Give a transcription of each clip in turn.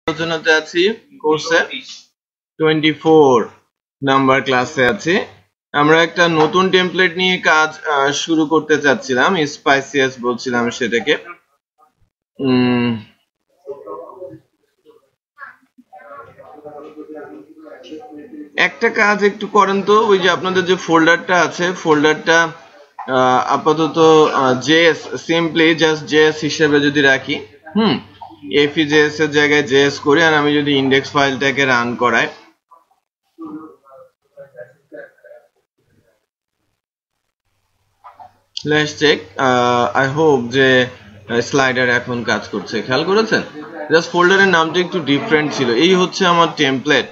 আলোচনাতে আছি কোর্সে 24 নাম্বার ক্লাসে আছি। আমরা একটা নতুন টেমপ্লেট নিয়ে কাজ শুরু করতে চাচ্ছিলাম, স্পাইসিয়াস বলছিলাম সেটাকে। একটা কাজ একটু করেন তো, ওই যে আপনাদের যে ফোল্ডারটা আছে, ফোল্ডারটা আপাতত জেএস, সিম্পলি জাস্ট জেএস হিসেবে যদি রাখি, এফইজেএস এর জায়গায় জেএস করি, আর আমি যদি ইন্ডেক্স ফাইলটাকে রান করাই, লেটস চেক। আই হোপ যে স্লাইডার এখন কাজ করছে, খেয়াল করেছেন? জাস্ট ফোল্ডারের নামটা একটু ডিফারেন্ট ছিল। এই হচ্ছে আমার টেমপ্লেট,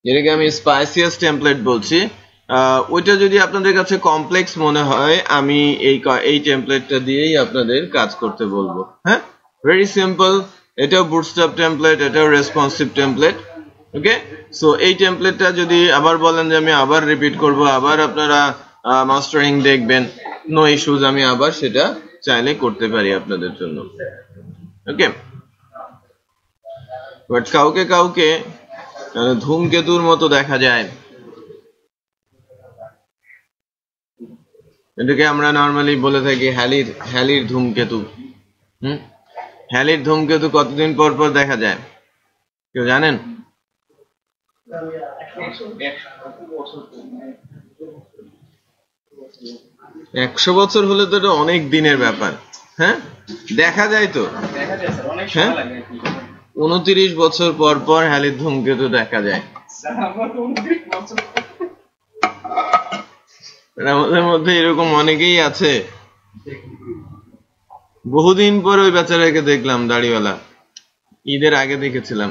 যেটাকে আমি স্পাইসিয়াস টেমপ্লেট বলছি। ওইটা যদি আপনাদের কাছে কমপ্লেক্স মনে হয়, আমি এই টেমপ্লেটটা দিয়েই আপনাদের কাজ করতে বলবো। হ্যাঁ, ভেরি সিম্পল। এটাও বুটস্ট্র্যাপ টেমপ্লেট, এটাও রেসপন্সিভ টেমপ্লেট। ওকে, সো এই টেমপ্লেটটা যদি আবার বলেন যে আমি আবার রিপিট করব, আবার আপনারা মাস্টারিং দেখবেন, নো ইস্যুজ, আমি আবার সেটা চাইলে করতে পারি আপনাদের জন্য। ওকে, বাট কাউকে কাউকে ধূমকেতুর মতো দেখা যায়। এটাকে আমরা নর্মালি বলে থাকি হ্যালির ধূমকেতু। হ্যালির ধূমকেতু কতদিন পর পর দেখা যায় কেউ জানেন? 100 বছর হলে তো এটা অনেক দিনের ব্যাপার। হ্যাঁ, দেখা যায় তো। হ্যাঁ, 29 বছর পর পর হ্যালির ধূমকেতু দেখা যায়। আমাদের মধ্যে এরকম অনেকেই আছে। বহুদিন পর ওই বেচারাকে দেখলাম, দাড়িওয়ালা। ঈদের আগে দেখেছিলাম,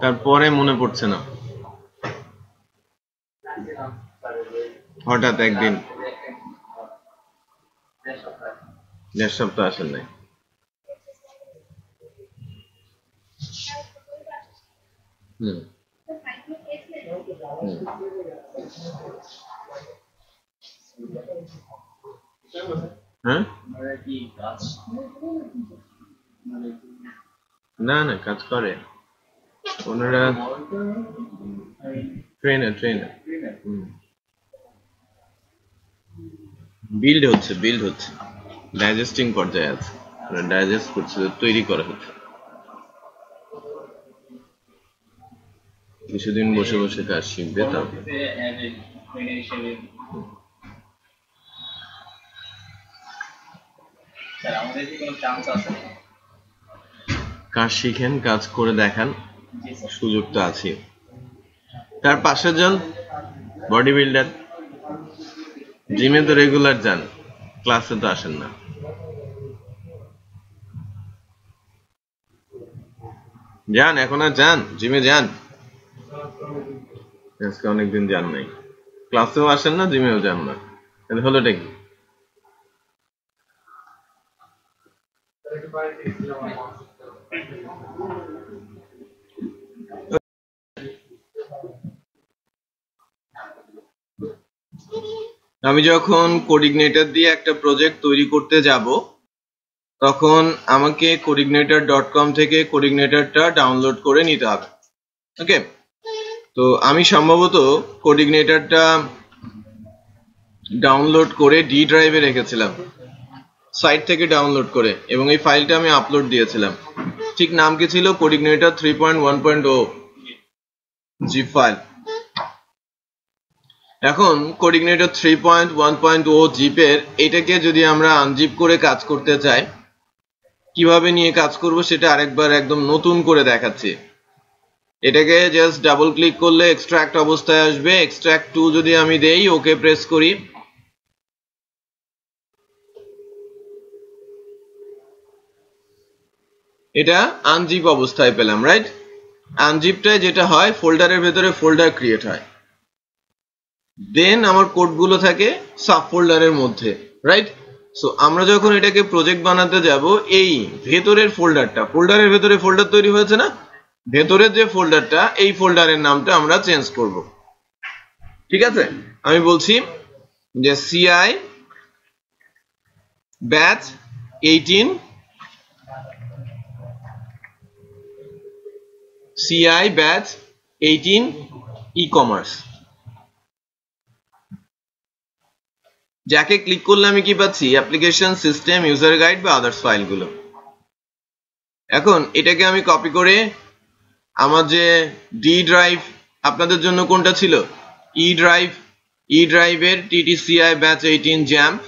তারপরে মনে পড়ছে না। হঠাৎ একদিন, 1.5 সপ্তাহ আসেন নাই। হ্যাঁ, না না, কাজ করে ওনারা ট্রেনে বিল্ড হচ্ছে ডাইজেস্টিং পর্যায়ে আছে, ডাইজেস্ট করছে, তৈরি করা হচ্ছে। কিছুদিন বসে বসে কাজ শিখবে, তারপর কাজ শিখেন, কাজ করে দেখান, সুযোগ তো আছে। তার পাশের জন বডি বিল্ডার, জিমে তো রেগুলার যান, ক্লাসে তো আসেন না। যান, এখন আর যান, জিমে যান? আজকে অনেকদিন যান নাই, ক্লাসেও আসেন না, জিমেও যান না, তাহলে হলোটা কি? আমি যখন কোডিগনেটর দিয়ে একটা প্রজেক্ট তৈরি করতে যাব, তখন আমাকে coordinator.com থেকে কোডিগনেটরটা ডাউনলোড করে নিতে হবে। ওকে, তো আমি সম্ভবত কোডিগনেটরটা ডাউনলোড করে ডি ড্রাইভে রেখেছিলাম, সাইট থেকে ডাউনলোড করে, এবং এই ফাইলটা আমি আপলোড দিয়েছিলাম। ঠিক নাম কি ছিল? কোডিগনেটর 3.1.0 জিপ ফাইল। এখন কোডিগনেটর 3.1.0 জিপের এটাকে যদি আমরা আনজিপ করে কাজ করতে চাই, কিভাবে নিয়ে কাজ করব সেটা আরেকবার একদম নতুন করে দেখাচ্ছি। এটাকে জাস্ট ডাবল ক্লিক করলে এক্সট্রাক্ট অবস্থায় আসবে। এক্সট্রাক্ট টু যদি আমি দেই, ওকে প্রেস করি, এটা আনজিপ অবস্থায় পেলাম, রাইট? আনজিপটায় যেটা হয়, ফোল্ডারের ভেতরে ফোল্ডার ক্রিয়েট হয়, দেন আমার কোডগুলো থাকে সাব ফোল্ডারের মধ্যে, রাইট? সো আমরা যখন এটাকে প্রজেক্ট বানাতে যাব, এই ভেতরের ফোল্ডারের ভেতরে ফোল্ডার তৈরি হয়েছে না, ভেতরের যে ফোল্ডারটা, এই ফোল্ডারের নামটা আমরা চেঞ্জ করব। ঠিক আছে, আমি বলছি যে CI batch 18 CI batch 18 e-commerce। যাকে ক্লিক করলে আমি কি পাচ্ছি? অ্যাপ্লিকেশন, সিস্টেম, ইউজার গাইড বা আদার্স ফাইলগুলো। এখন এটাকে আমি কপি করে আমার যে ডি ড্রাইভ, আপনাদের জন্য কোনটা ছিল? ই ড্রাইভের TTCI batch 18 jamp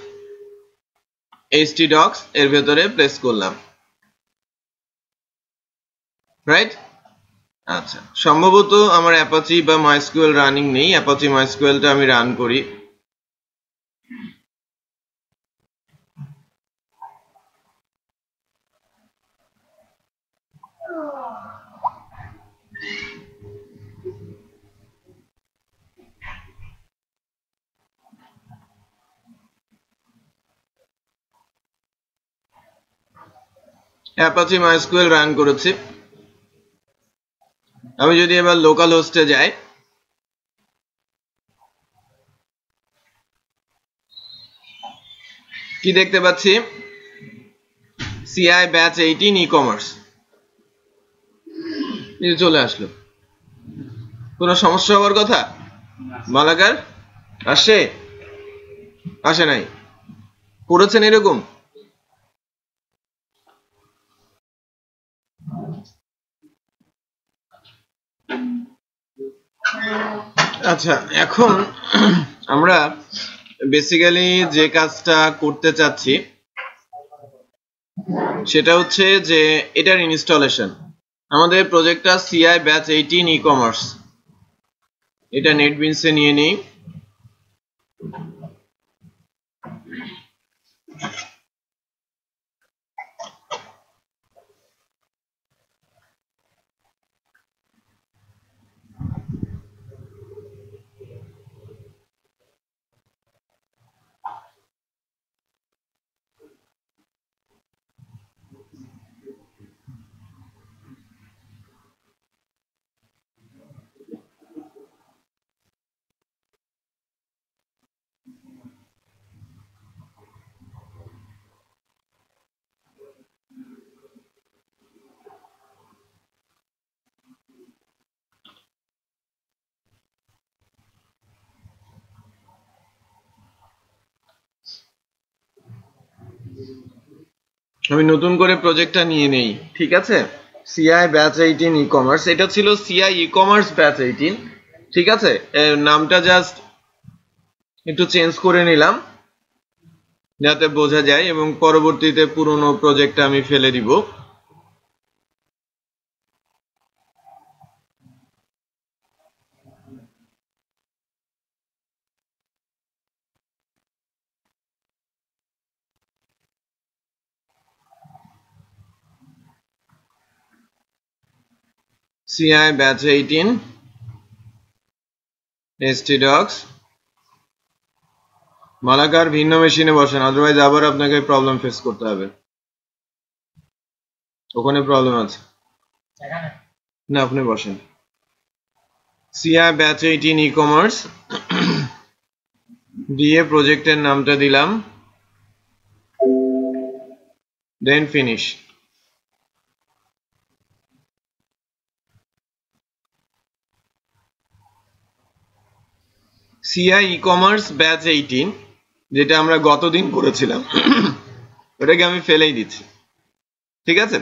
htdocs এর ভেতরে প্লেস করলাম, রাইট? আচ্ছা, সম্ভবত আমার অ্যাপাচি বা মাইস্কুয়েল রানিং নেই। অ্যাপাচি মাইস্কুয়েলটা আমি রান করি। অ্যাপাচি মাইস্কুয়েল রান করেছি। আমি যদি এবার লোকাল হোস্টে যাই, কি দেখতে পাচ্ছি? CI batch 18 e-commerce চলে আসলো। কোনো সমস্যা হওয়ার কথা? মালাকার আসে নাই? করেছেন এরকম? আচ্ছা, এখন আমরা বেসিক্যালি যে কাজটা করতে চাচ্ছি সেটা হচ্ছে যে এটার ইনস্টলেশন। আমাদের প্রজেক্টটা CI batch 18 e-commerce, এটা নেটবিনসে নিয়ে নিই। আমি নতুন করে প্রজেক্টটা নিয়ে নেই, ঠিক আছে? CI batch 18 e-commerce, এটা ছিল CI e-commerce batch 18, ঠিক আছে? এর নামটা জাস্ট একটু চেঞ্জ করে নিলাম যাতে বোঝা যায়, এবং পরবর্তীতে পুরনো প্রজেক্টটা আমি ফেলে দিব। CI batch 18 htdocs। মালাকার ভিন্ন মেশিনে বসেন, আদারওয়াইজ আবার আপনাকে প্রবলেম ফেস করতে হবে। ওখানে প্রবলেম আছে না, আপনি বসেন। CI batch 18 e-commerce দিয়ে প্রজেক্টের নামটা দিলাম, দেন ফিনিশ। CI e-commerce batch 18 যেটা আমরা গতদিন করেছিলাম ওটাকে আমি ফেলেই দিচ্ছি, ঠিক আছে?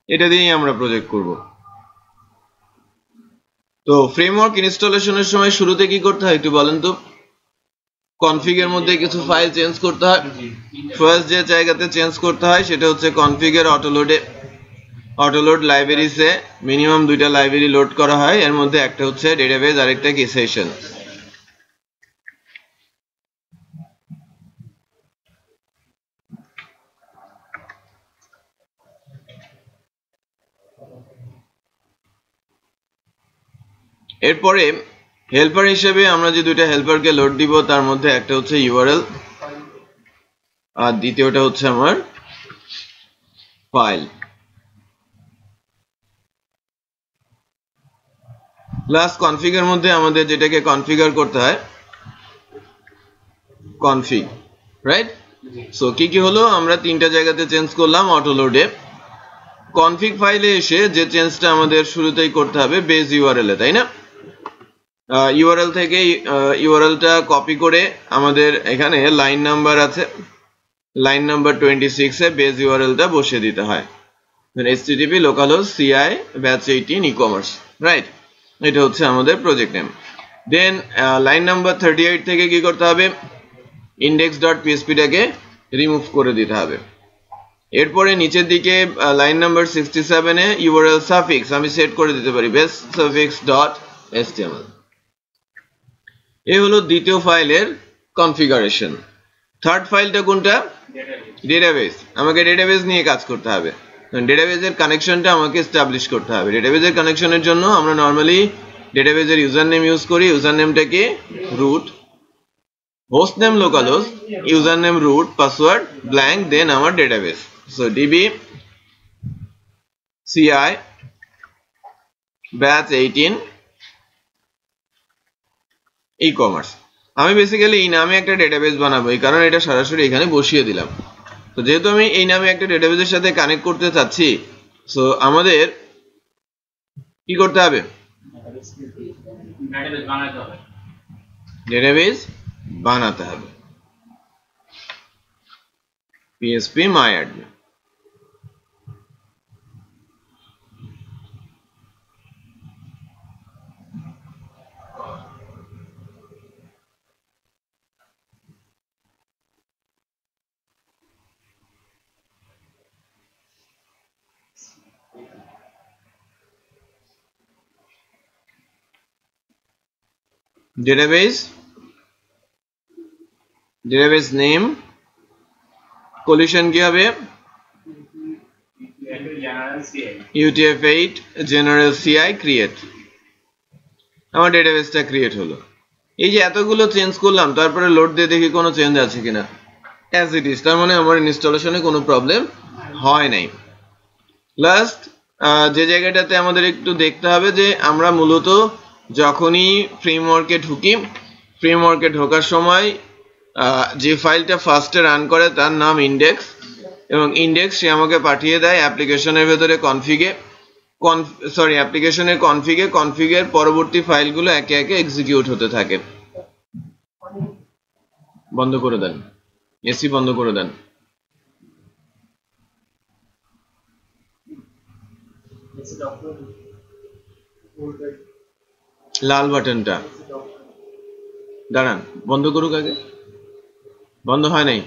এটা দিয়েই আমরা প্রজেক্ট করব। তো ফ্রেমওয়ার্ক ইনস্টলেশনের সময় শুরুতে কি করতে হয় একটু বলেন তো? কনফিগের মধ্যে কিছু ফাইল চেঞ্জ করতে হয়। ফার্স্ট যে জায়গাতে চেঞ্জ করতে হয় সেটা হচ্ছে কনফিগের অটোলোড লাইব্রেরিসে মিনিমাম 2টা লাইব্রেরি লোড করা হয়। এর মধ্যে একটা হচ্ছে ডেটাবেজ আর একটা কি সেশন। এরপরে হেল্পার হিসেবে আমরা যে 2টা হেল্পারকে লোড দিব তার মধ্যে একটা হচ্ছে ইউআরএল আর দ্বিতীয়টা হচ্ছে আমার ফাইল। প্লাস কনফিগের মধ্যে আমাদের যেটাকে কনফিগার করতে হয় কনফিগ, রাইট? সো কি কি হলো? আমরা 3টা জায়গাতে চেঞ্জ করলাম অটোলোডে। কনফিগ ফাইলে এসে যে চেঞ্জটা আমাদের শুরুতেই করতে হবে বেস ইউআরএল এ, তাই না? ইউআরএল থেকে ইউআরএলটা কপি করে আমাদের এখানে লাইন নাম্বার আছে, লাইন নাম্বার 26 এ বেস ইউআরএলটা বসিয়ে দিতে হয়। http localhost ci batch 18 e-commerce, right? এটা হচ্ছে আমাদের প্রজেক্ট নেম। দেন লাইন নাম্বার 38 থেকে কি করতে হবে? index.php টাকে রিমুভ করে দিতে হবে। এরপরে নিচের দিকে লাইন নাম্বার 67 এ ইউআরএল সাফিক্স আমি সেট করে দিতে পারি base suffix.html। এই হলো দ্বিতীয় ফাইলের কনফিগারেশন। থার্ড ফাইলটা কোনটা? ডেটাবেস। আমাকে ডেটাবেস নিয়ে কাজ করতে হবে। ডেটাবেসের কানেকশনটা আমাকে এস্টাবলিশ করতে হবে। ডেটাবেসের কানেকশনের জন্য আমরা নরমালি ডেটাবেসের ইউজার নেম ইউজ করি। ইউজার নেমটাকে root, host name localhost, user name root, password blank, then আমার database. So DB CI batch 18 e-commerce. আমি বেসিক্যালি এই নামে একটা ডেটাবেস বানাবো, এই কারণে এটা সরাসরি এখানে বসিয়ে দিলাম। তো যেহেতু আমি এই নামে একটা ডেটাবেসের সাথে কানেক্ট করতে চাচ্ছি, সো আমাদের কি করতে হবে? ডেটাবেস বানাতে হবে। PHP myadmin। database name collision কি হবে? UTF-8 general CI create। আমার ডেটাবেসটা ক্রিয়েট হলো। এই যে এতগুলো চেঞ্জ করলাম, তারপরে লোড দিয়ে দেখি কোনো চেঞ্জ আছে কিনা। অ্যাজ ইট ইজ, তার মানে আমার ইনস্টলেশনে কোনো প্রবলেম হয় নাই। লাস্ট যে জায়গাটাতে আমাদের একটু দেখতে হবে যে আমরা মূলত যখনই ফ্রেমওয়ার্কে ঢুকি, ফ্রেমওয়ার্কে ঢোকার সময় যে ফাইলটা ফার্স্টে রান করে তার নাম ইন্ডেক্স, এবং ইন্ডেক্স সে আমাকে পাঠিয়ে দেয় অ্যাপ্লিকেশনের ভেতরে অ্যাপ্লিকেশনের কনফিগের পরবর্তী ফাইলগুলো একে একে এক্সিকিউট হতে থাকে। বন্ধ করে দেন, এসি বন্ধ করে দেন। লাল বাটনটা দাঁড়ান, বন্ধ করুক আগে। বন্ধ হয় নাই।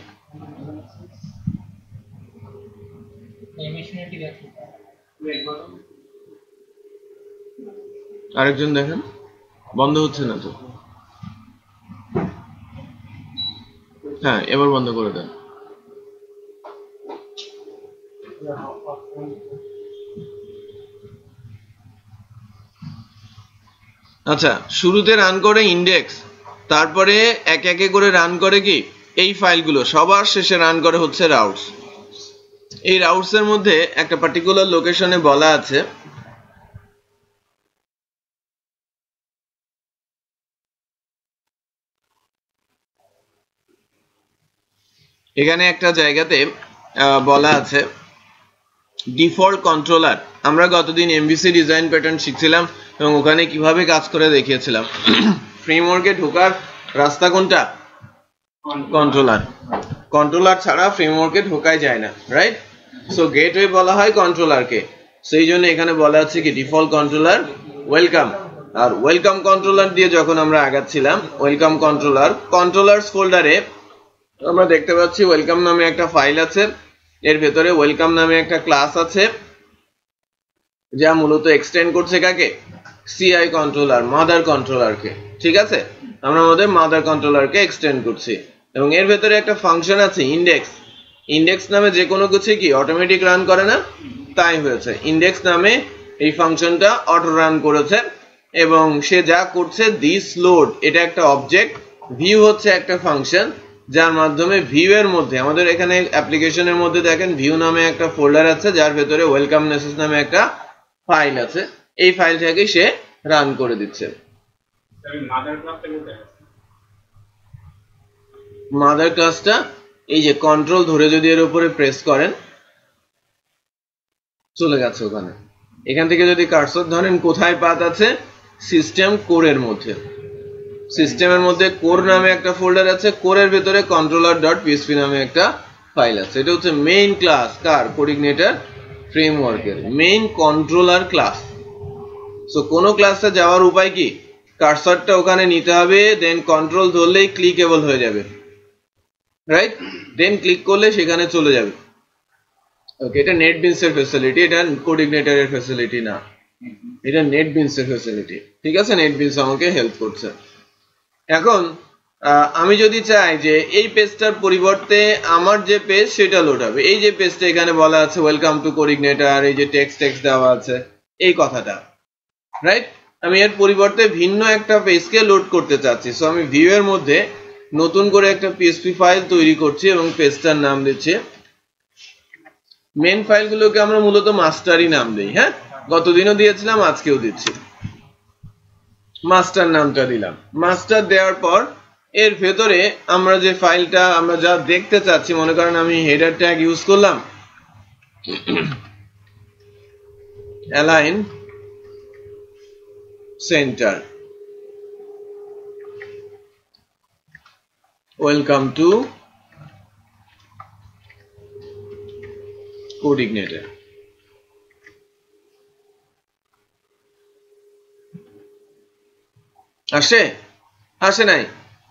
আরেকজন দেখেন, বন্ধ হচ্ছে না তো। হ্যাঁ, এবার বন্ধ করে দেন। আচ্ছা, শুরুতে রান করে ইন্ডেক্স, তারপরে একে একে করে রান করে কি এই ফাইলগুলো, সবার শেষে রান করে হচ্ছে রাউটস। এই রাউটস এর মধ্যে একটা পার্টিকুলার লোকেশনে বলা আছে এখানে একটা জায়গাতে বলা আছে ডিফল্ট কন্ট্রোলার। আমরা গতদিন এমভিসি ডিজাইন প্যাটার্ন শিখছিলাম এবং ওখানে কিভাবে কাজ করে দেখিয়েছিলাম। ফ্রেমওয়ার্কে ঢোকার রাস্তা কোনটা? কন্ট্রোলার। কন্ট্রোলার ছাড়া ফ্রেমওয়ার্কে ঢোকাই যায় না, রাইট? সো গেটওয়ে বলা হয় কন্ট্রোলারকে। সেই জন্য এখানে বলা আছে কি ডিফল্ট কন্ট্রোলার ওয়েলকাম। আর ওয়েলকাম কন্ট্রোলার দিয়ে যখন আমরা আগাচ্ছিলাম, ওয়েলকাম কন্ট্রোলার্স ফোল্ডারে আমরা দেখতে পাচ্ছি ওয়েলকাম নামে একটা ফাইল আছে, এর ভেতরে ওয়েলকাম নামে একটা ক্লাস আছে যা মূলত এক্সটেন্ড করছে কাকে? সিআই কন্ট্রোলার, মাদার কন্ট্রোলারকে। ঠিক আছে, আমরা আমাদের মাদার কন্ট্রোলারকে এক্সটেন্ড করছি এবং এর ভেতরে একটা ফাংশন আছে ইন্ডেক্স। ইন্ডেক্স নামে যে কোনো কিছু কি অটোমেটিক রান করে না? তাই হয়েছে, ইন্ডেক্স নামে এই ফাংশনটা অটো রান করেছে এবং সে যা করছে দিস লোড, এটা একটা অবজেক্ট, ভিউ হচ্ছে একটা ফাংশন যার মাধ্যমে ভিউ এর মধ্যে আমাদের এখানে অ্যাপ্লিকেশনের মধ্যে দেখেন ভিউ নামে একটা ফোল্ডার আছে যার ভেতরে ওয়েলকাম মেসেজ নামে একটা ফাইল আছে, এই ফাইলটাকে সে রান করে দিচ্ছে। মাদার ক্লাসটা এই যে কন্ট্রোল ধরে যদি এর উপরে প্রেস করেন, চলে গেছে ওখানে। এখান থেকে যদি কার্সর ধরেন কোথায় পাথ আছে, সিস্টেম কোরের মধ্যে, সিস্টেমের মধ্যে কোর নামে একটা ফোল্ডার আছে, কোরের ভেতরে controller.php নামে একটা ফাইল আছে। এটা হচ্ছে মেইন ক্লাস কার, কোঅর্ডিনেটর ফ্রেমওয়ার্কের মেইন কন্ট্রোলার ক্লাস। সো কোনো ক্লাসে যাওয়ার উপায় কি, কার্সরটা ওখানে নিতে হবে, দেন কন্ট্রোল ধরলেই ক্লিকেবল হয়ে যাবে, রাইট? দেন ক্লিক করলে সেখানে চলে যাবে। ওকে, এটা নেটবিনস এর ফ্যাসিলিটি, এটা কোঅর্ডিনেটরের ফ্যাসিলিটি না, এটা নেটবিনস এর ফ্যাসিলিটি। ঠিক আছে, নেটবিনস আমাকে হেল্প করছে। এখন আমি যদি চাই যে এই পেজটার পরিবর্তে আমার যে পেজ সেটা লোড হবে, এই যে পেজটা এখানে বলা আছে ওয়েলকাম টু কোঅর্ডিনেটর, এই যে টেক্সট দেওয়া আছে এই কথাটা, রাইট? আমি এর পরিবর্তে ভিন্ন একটা পেজকে লোড করতে চাচ্ছি। সো আমি ভিউ এর মধ্যে নতুন করে একটা পিএসপি ফাইল তৈরি করছি এবং পেজটার নাম দিচ্ছি, মেন ফাইলগুলোকে আমরা মূলত মাস্টারই নাম দিই। হ্যাঁ, গতদিনও দিয়েছিলাম, আজকেও দিচ্ছি, মাস্টার নামটা দিলাম। মাস্টার দেওয়ার পর এর ভেতরে আমরা যে ফাইলটা আমরা যা দেখতে চাচ্ছি, মনে করেন আমি হেডার ট্যাগ ইউজ করলাম, align centre, welcome to coordinator. আসে নাই?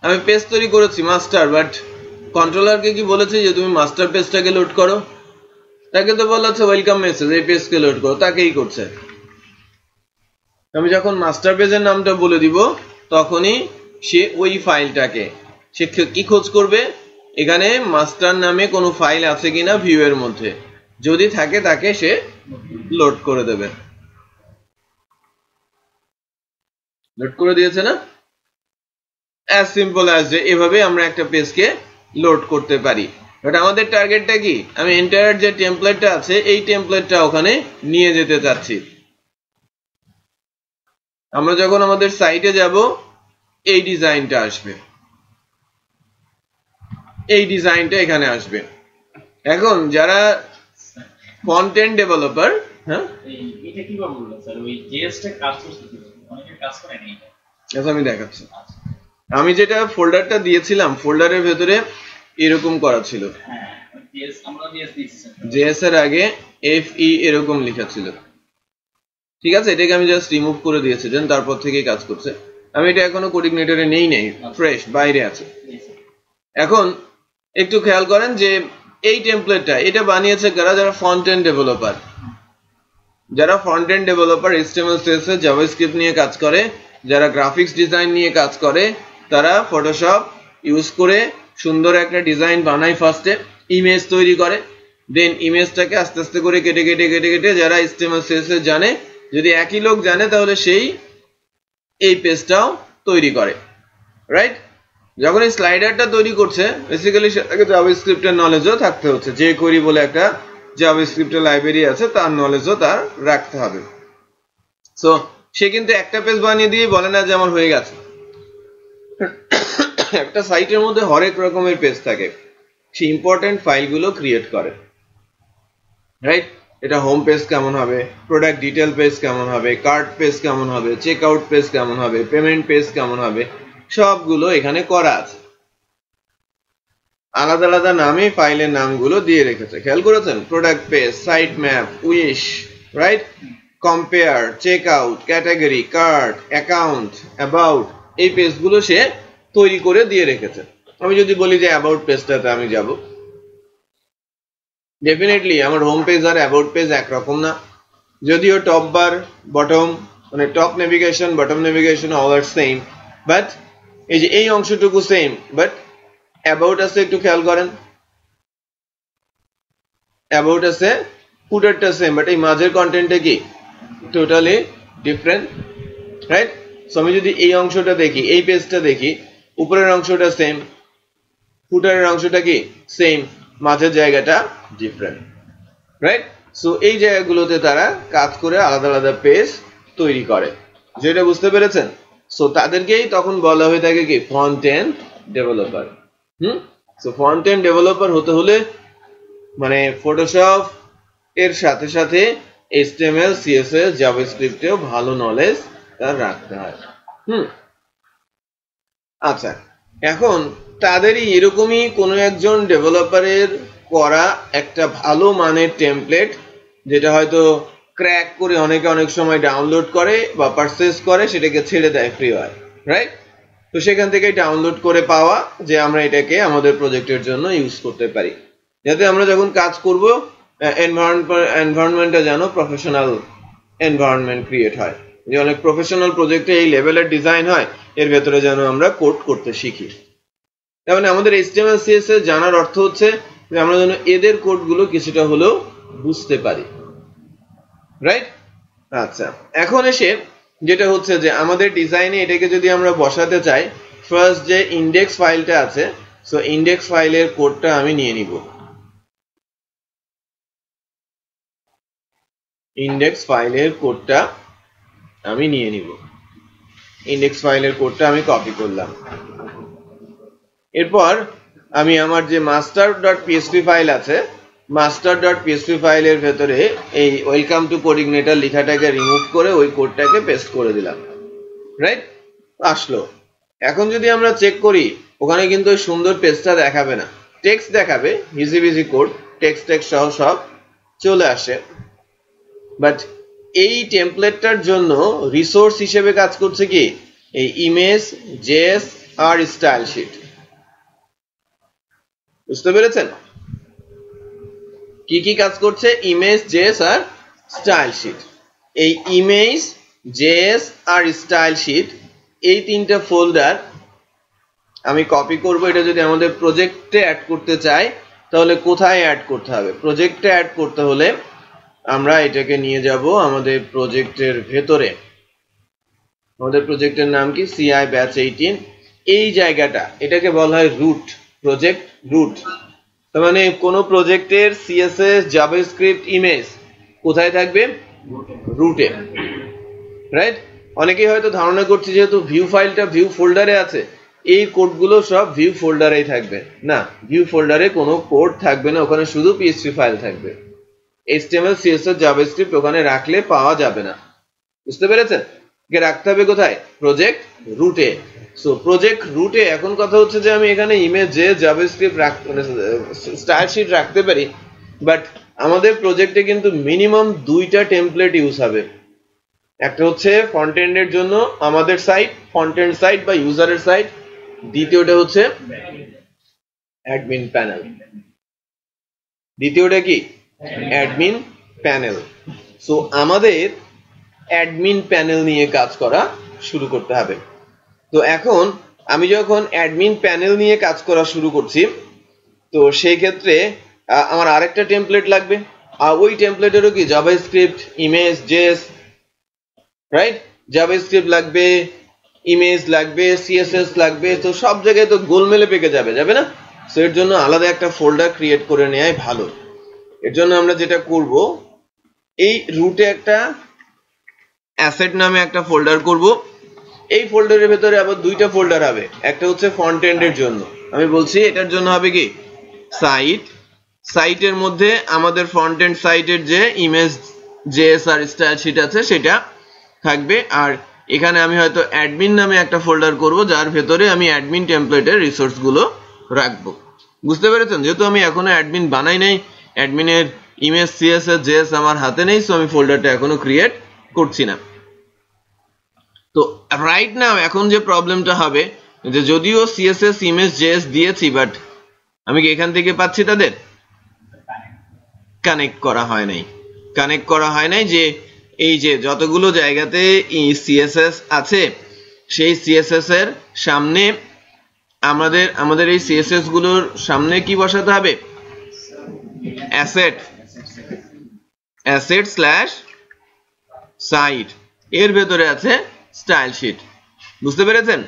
আমি পেজ তৈরি করেছি মাস্টার, বাট কন্ট্রোলারকে কি বলেছি যে তুমি মাস্টার পেজটাকে লোড করো? তাকে তো বলা হচ্ছে ওয়েলকাম মেসেজ, এই পেজকে লোড করো, তাকেই করছে। আমি যখন মাস্টার পেজের নামটা বলে দিব তখনই সে ওই ফাইলটাকে সে কি খোঁজ করবে, এখানে মাস্টার নামে কোনো ফাইল আছে কিনা ভিউ এর মধ্যে, যদি থাকে তাকে সে লোড করে দেবে। লোড করে দিয়েছে না? অ্যাজ সিম্পল অ্যাজ যে এভাবে আমরা একটা পেজকে লোড করতে পারি। বাট আমাদের টার্গেটটা কি, আমি এন্টায়ার যে টেমপ্লেটটা আছে এই টেমপ্লেটটা ওখানে নিয়ে যেতে চাচ্ছি। আমরা যখন আমাদের সাইটে যাব এই ডিজাইনটা আসবে, এই ডিজাইনটা এখানে আসবে। এখন যারা ফন্ট এন্ড ডেভেলপার, হ্যাঁ এটা কিভাবে বললেন স্যার, ওই জেএসটা কাজ করতে অনেকে কাজ করে না এটা? আচ্ছা আমি দেখাচ্ছি। আমি যেটা ফোল্ডারটা দিয়েছিলাম, ফোল্ডারের ভেতরে এরকম করা ছিল, হ্যাঁ জেএস আমরা জেএস দিয়েছি স্যার, জেএস এর আগে এফই এরকম লেখা ছিল। ঠিক আছে, এটাকে আমি জাস্ট রিমুভ করে দিয়েছি, দেন তারপর থেকেই কাজ করছে। আমি এটা এখনো কোঅর্ডিনেটরে নেই, ফ্রেশ বাইরে আছে। এখন একটু খেয়াল করেন যে এই টেমপ্লেটটা এটা বানিয়েছে কারা, যারা ফ্রন্ট এন্ড ডেভেলপার। যারা front end developer HTML CSS JavaScript নিয়ে কাজ করে, যারা গ্রাফিক্স ডিজাইন নিয়ে কাজ করে, তারা ফটোশপ ইউজ করে সুন্দর একটা ডিজাইন বানায়, ফার্স্টে ইমেজ তৈরি করে, দেন ইমেজটাকে আস্তে আস্তে করে কেটে কেটে কেটে কেটে যারা HTML CSS জানে, যদি একই লোক জানে তাহলে সেই এই পেজটাও তৈরি করে, রাইট? যখন এই স্লাইডারটা তৈরি করছে বেসিক্যালি সেটাকে জাভাস্ক্রিপ্টের নলেজও থাকতে হচ্ছে, যে কোয়েরি বলে একটা জাভাস্ক্রিপ্টের লাইব্রেরি আছে তার নলেজও তার রাখতে হবে। সো সে কিন্তু একটা পেজ বানিয়ে দিয়ে বলে না যে আমার হয়ে গেছে। একটা সাইটের মধ্যে হরেক রকমের পেজ থাকে, সে ইম্পর্টেন্ট ফাইলগুলো ক্রিয়েট করে, রাইট? এটা হোম পেজ কেমন হবে, প্রোডাক্ট ডিটেল পেজ কেমন হবে, কার্ট পেজ কেমন হবে, চেক আউট পেজ কেমন হবে, পেমেন্ট পেজ কেমন হবে, সবগুলো এখানে করা আছে। আলাদা আলাদা নামে ফাইলের নামগুলো দিয়ে রেখেছে, খেয়াল করেছেন? Product page, site map, wish, right? Compare, check out, category, cart, account, about, এই পেজগুলো সে তৈরি করে দিয়ে রেখেছে। আমি যদি বলি যে অ্যাবাউট পেজটাতে আমি যাব, ডেফিনেটলি আমার হোম পেজ আর অ্যাবাউট পেজ একরকম না, যদিও টপ বার বটম মানে top navigation bottom navigation all আর সেম, বাট এই যে এই অংশটুকু সেম, বাট অ্যাবাউট আছে একটু খেয়াল করেন, অ্যাবাউট আছে, ফুটারটা সেম, বাট এই মাঝের কন্টেন্টটা কি টোটালি ডিফারেন্ট, রাইট? সো আমি যদি এই অংশটা দেখি, এই পেজটা দেখি, উপরের অংশটা সেম, ফুটারের অংশটা কি সেম, মাঝের জায়গাটা ডিফারেন্ট, রাইট? সো এই জায়গাগুলোতে তারা কাজ করে আলাদা আলাদা পেজ তৈরি করে, যেটা বুঝতে পেরেছেন? সো তাদেরকেই তখন বলা হয়ে থাকে কি front end developer. So front end developer হতে হলে মানে ফটোশপ এর সাথে সাথে HTML CSS JavaScript এও ভালো নলেজ তার রাখতে হয়। আচ্ছা, এখন তাদেরই এরকমই কোনো একজন ডেভেলপারের করা একটা ভালো মানের টেমপ্লেট, যেটা হয়তো ক্র্যাক করে অনেকে অনেক সময় ডাউনলোড করে বা পারচেজ করে, সেটাকে ছেড়ে দেয় ফ্রি হয়, রাইট? তো সেখান থেকে ডাউনলোড করে পাওয়া যে আমরা এটাকে আমাদের প্রজেক্টের জন্য ইউজ করতে পারি, যাতে আমরা যখন কাজ করব এনভায়রনমেন্টটা যেন প্রফেশনাল এনভায়রনমেন্ট ক্রিয়েট হয়, যে অনেক প্রফেশনাল প্রজেক্টে এই লেভেলের ডিজাইন হয়, এর ভেতরে যেন আমরা কোড করতে শিখি। তার মানে আমাদের HTML CSS জানার অর্থ হচ্ছে যে আমরা যেন এদের কোডগুলো কিছুটা হলেও বুঝতে পারি, রাইট? আচ্ছা, এখন এসে যেটা হচ্ছে যে আমাদের ডিজাইনে এটাকে যদি আমরা বসাতে চাই, ফার্স্ট যে ইন্ডেক্স ফাইলটা আছে, সো ইন্ডেক্স ফাইলের কোডটা আমি নিয়ে নিব। ইন্ডেক্স ফাইলের কোডটা আমি নিয়ে নিব। ইন্ডেক্স ফাইলের কোডটা আমি কপি করলাম। এরপর আমি আমার যে master.php ফাইল আছে, master.php ফাইলের ভেতরে এই ওয়েলকাম টু কোডিগনেটর লেখাটাকে রিমুভ করে ওই কোডটাকে পেস্ট করে দিলাম, রাইট? আসলো। এখন যদি আমরা চেক করি, ওখানে কিন্তু ওই সুন্দর পেজটা দেখাবে না, টেক্সট দেখাবে, ইজি বিজি কোড, টেক্সট সহ সব চলে আসে। বাট এই টেমপ্লেটটার জন্য রিসোর্স হিসেবে কাজ করছে কি এই ইমেজ, জেএস আর স্টাইল শিট। বুঝতে পেরেছেন কি কি কাজ করছে? ইমেজ, জেএস আর স্টাইল শিট। এই ইমেজ, জেএস আর স্টাইল শিট এই তিনটা ফোল্ডার আমি কপি করব। এটা যদি আমাদের প্রজেক্টে অ্যাড করতে চাই, তাহলে কোথায় অ্যাড করতে হবে? প্রজেক্টে অ্যাড করতে হলে আমরা এটাকে নিয়ে যাব আমাদের প্রজেক্টের ভেতরে। আমাদের প্রজেক্টের নাম কি? CI batch 18। এই জায়গাটা, এটাকে বলা হয় রুট, প্রজেক্ট রুট। তার মানে কোনো প্রজেক্টের CSS, জাভাস্ক্রিপ্ট, ইমেজ কোথায় থাকবে? রুটে, রাইট? অনেকেই হয়তো ধারণা করছে যেহেতু ভিউ ফাইলটা ভিউ ফোল্ডারে আছে, এই কোডগুলো সব ভিউ ফোল্ডারেই থাকবে। না, ভিউ ফোল্ডারে কোনো কোড থাকবে না, ওখানে শুধু PHP ফাইল থাকবে। HTML, CSS, জাভাস্ক্রিপ্ট ওখানে রাখলে পাওয়া যাবে না। বুঝতে পেরেছেন? কে রাখতে হবে কোথায়? প্রজেক্ট রুটে। সো প্রজেক্ট রুটে এখন কথা হচ্ছে যে আমি এখানে ইমেজ, জাভাস্ক্রিপ্ট স্টাইল শিট রাখতে পারি, বাট আমাদের প্রজেক্টে কিন্তু মিনিমাম দুইটা টেমপ্লেট ইউজ হবে। একটা হচ্ছে ফ্রন্ট এন্ডের জন্য আমাদের সাইট, ফ্রন্ট এন্ড সাইট বা ইউজারের সাইট। দ্বিতীয়টা হচ্ছে অ্যাডমিন প্যানেল। দ্বিতীয়টা কি? Admin panel. সো আমাদের অ্যাডমিন প্যানেল নিয়ে কাজ করা শুরু করতে হবে। তো এখন আমি যখন অ্যাডমিন প্যানেল নিয়ে কাজ করা শুরু করছি, তো সেই ক্ষেত্রে আমার আরেকটা টেমপ্লেট লাগবে। আর ওই টেমপ্লেটেরও কি JavaScript, image, JS, right? JavaScript লাগবে, ইমেজ লাগবে, সিএসএস লাগবে। তো সব জায়গায় তো গোলমেলে পেকে যাবে, যাবে না? সো এর জন্য আলাদা একটা ফোল্ডার ক্রিয়েট করে নেওয়াই ভালো। এর জন্য আমরা যেটা করব, এই রুটে একটা অ্যাসেট নামে একটা ফোল্ডার করব। এই ফোল্ডারের ভেতরে আবার দুইটা ফোল্ডার হবে। একটা হচ্ছে ফ্রন্ট এন্ডের জন্য, আমি বলছি এটার জন্য হবে কি সাইট। সাইটের মধ্যে আমাদের ফ্রন্ট এন্ড সাইটের যে ইমেজ, জেএস আর স্টাইল শিট আছে সেটা থাকবে। আর এখানে আমি হয়তো অ্যাডমিন নামে একটা ফোল্ডার করব, যার ভেতরে আমি অ্যাডমিন টেমপ্লেটের রিসোর্স গুলো রাখবো। বুঝতে পেরেছেন? যেহেতু আমি এখনো অ্যাডমিন বানাই নাই, অ্যাডমিনের ইমেজ, সিএসএস, জেএস আমার হাতে নেই, সো আমি ফোল্ডারটা এখনো ক্রিয়েট করছি না। তো রাইট নাও এখন যে প্রবলেমটা হবে যে যদিও সিএসএস, ইমেজ, জেএস দিয়েছি, বাট আমি কি এখান থেকে পাচ্ছি? তাদের কানেক্ট করা হয় নাই। কানেক্ট করা হয় নাই যে এই যে যতগুলো জায়গাতে সিএসএস আছে, সেই সিএসএস এর সামনে আমাদের এই সিএসএস গুলোর সামনে কি বসাতে হবে? অ্যাসেট স্ল্যাশ সাইট, এর ভেতরে আছে স্টাইল শিট। বুঝতে পেরেছেন?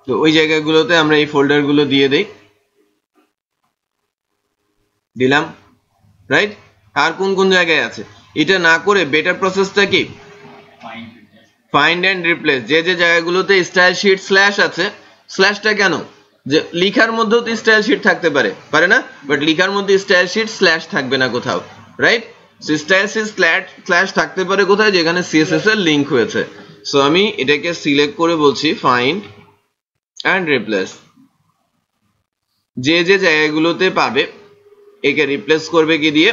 তো ওই জায়গাগুলোতে আমরা এই ফোল্ডার গুলো দিয়ে দেই, দিলাম, রাইট? আর কোন কোন জায়গায় আছে? এটা না করে বেটার প্রসেসটা কি? Find and replace. যে যে জায়গাগুলোতে স্টাইল শিট স্ল্যাশ আছে, স্ল্যাশটা কেন? যে লিখার মধ্যেও তো স্টাইল শিট থাকতে পারে, পারে না? বাট লিখার মধ্যে স্টাইল শিট স্ল্যাশ থাকবে না কোথাও। রাইট? স্টাইল সিস ক্লাস থাকতে পারে কোথায়, যেখানে সিএসএস এর লিংক হয়েছে। সো আমি এটাকে সিলেক্ট করে বলছি ফাইন্ড অ্যান্ড রিপ্লেস। যে যে জায়গাগুলোতে পাবে একে রিপ্লেস করবে কি দিয়ে,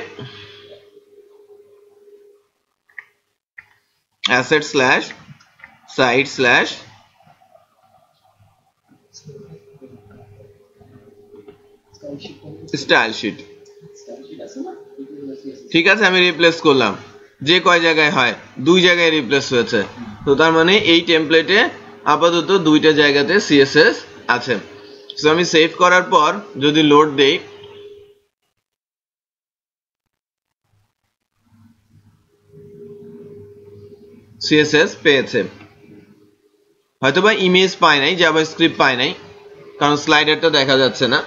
asset slash site slash style sheet. ঠিক আছে, আমি রিপ্লেস করলাম। যে কয় জায়গায় হয়, 2 জায়গায় রিপ্লেস হয়েছে। তো তার মানে এই টেমপ্লেটে আপাতত 2টা জায়গাতে সিএসএস আছে। সো আমি সেভ করার পর যদি লোড দেই, সিএসএস পেয়েছে। হয়তোবা ইমেজ পায় নাই, জাভাস্ক্রিপ্ট পায় নাই, কারণ স্লাইডারটা দেখা যাচ্ছে না।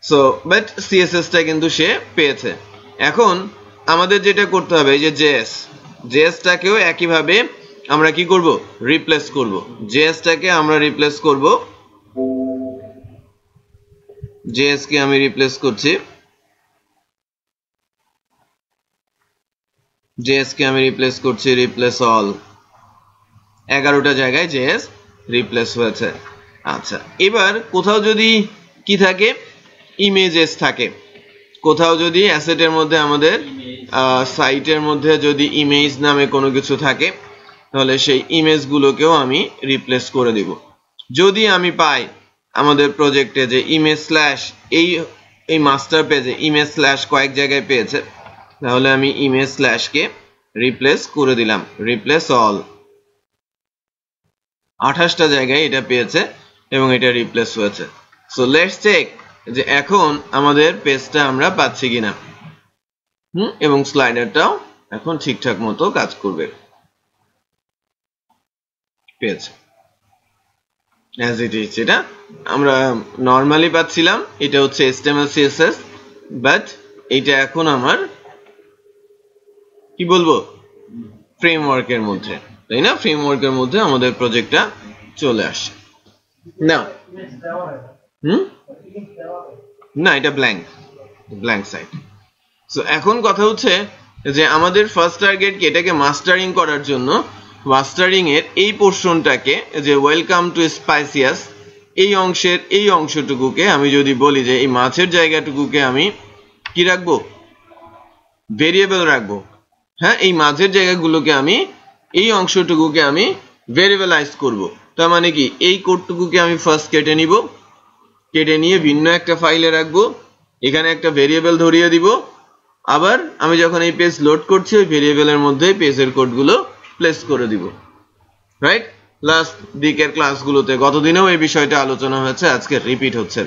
সো বাট সিএসএসটা কিন্তু সে পেয়েছে। এখন আমাদের যেটা করতে হবে, এই যে জেএসটাকেও একইভাবে আমরা কি করব, রিপ্লেস করব। জেএসটাকে আমরা রিপ্লেস করব, জেএস কে আমি রিপ্লেস করছি, জেএস কে আমি রিপ্লেস করছি, রিপ্লেস অল। 11টা জায়গায় জেএস রিপ্লেস হয়েছে। আচ্ছা, এবার কোথাও যদি কি থাকে, ইমেজেস থাকে, কোথাও যদি অ্যাসেটের মধ্যে আমাদের সাইটের মধ্যে যদি ইমেজ নামে কোনো কিছু থাকে, তাহলে সেই ইমেজগুলোকেও আমি রিপ্লেস করে দিব। যদি আমি পাই আমাদের প্রজেক্টে যে ইমেজ স্ল্যাশ এই মাস্টার পেজে ইমেজ স্ল্যাশ কয়েক জায়গায় পেয়েছে, তাহলে আমি ইমেজ স্ল্যাশকে রিপ্লেস করে দিলাম, রিপ্লেস অল। 28টা জায়গায় এটা পেয়েছে এবং এটা রিপ্লেস হয়েছে। সো লেটস চেক যে এখন আমাদের পেজটা আমরা পাচ্ছি কিনা। এবং স্লাইডারটাও এখন ঠিকঠাক মতো কাজ করবে। পেয়েছে অ্যাজ ইট ইজ। এটা আমরা নর্মালি পাচ্ছিলাম, এটা হচ্ছে HTML CSS, বাট এটা এখন আমার কি বলবো, ফ্রেমওয়ার্কের মধ্যে, তাই না? ফ্রেমওয়ার্কের মধ্যে আমাদের প্রজেক্টটা চলে আসে। নাও না, এটা ব্ল্যাঙ্ক সাইট। সো এখন কথা হচ্ছে যে আমাদের ফার্স্ট টার্গেট কি, এটাকে মাস্টারিং করার জন্য মাস্টারিং এর এই পোরশনটাকে, যে ওয়েলকাম টু স্পাইসিয়াস, এই অংশের এই অংশটুকুকে আমি যদি বলি যে এই মাছের জায়গাটুকুকে আমি কি রাখবো, ভেরিয়েবল রাখবো। হ্যাঁ, এই মাঝের জায়গাগুলোকে আমি, এই অংশটুকুকে আমি ভেরিয়েবলাইজ করব। তার মানে কি, এই কোডটুকুকে আমি ফার্স্ট কেটে নিব, কেটে নিয়ে ভিন্ন একটা ফাইলে রাখবো, এখানে একটা ভেরিয়েবল ধরিয়ে দিব। আবার আমি যখন এই পেজ লোড করছি, ওই ভেরিয়েবলের মধ্যে পেজের কোডগুলো প্লেস করে দিব। রাইট? লাস্ট দিকের ক্লাসগুলোতে গতদিনেও এই বিষয়টা আলোচনা হয়েছে, আজকে রিপিট হচ্ছে।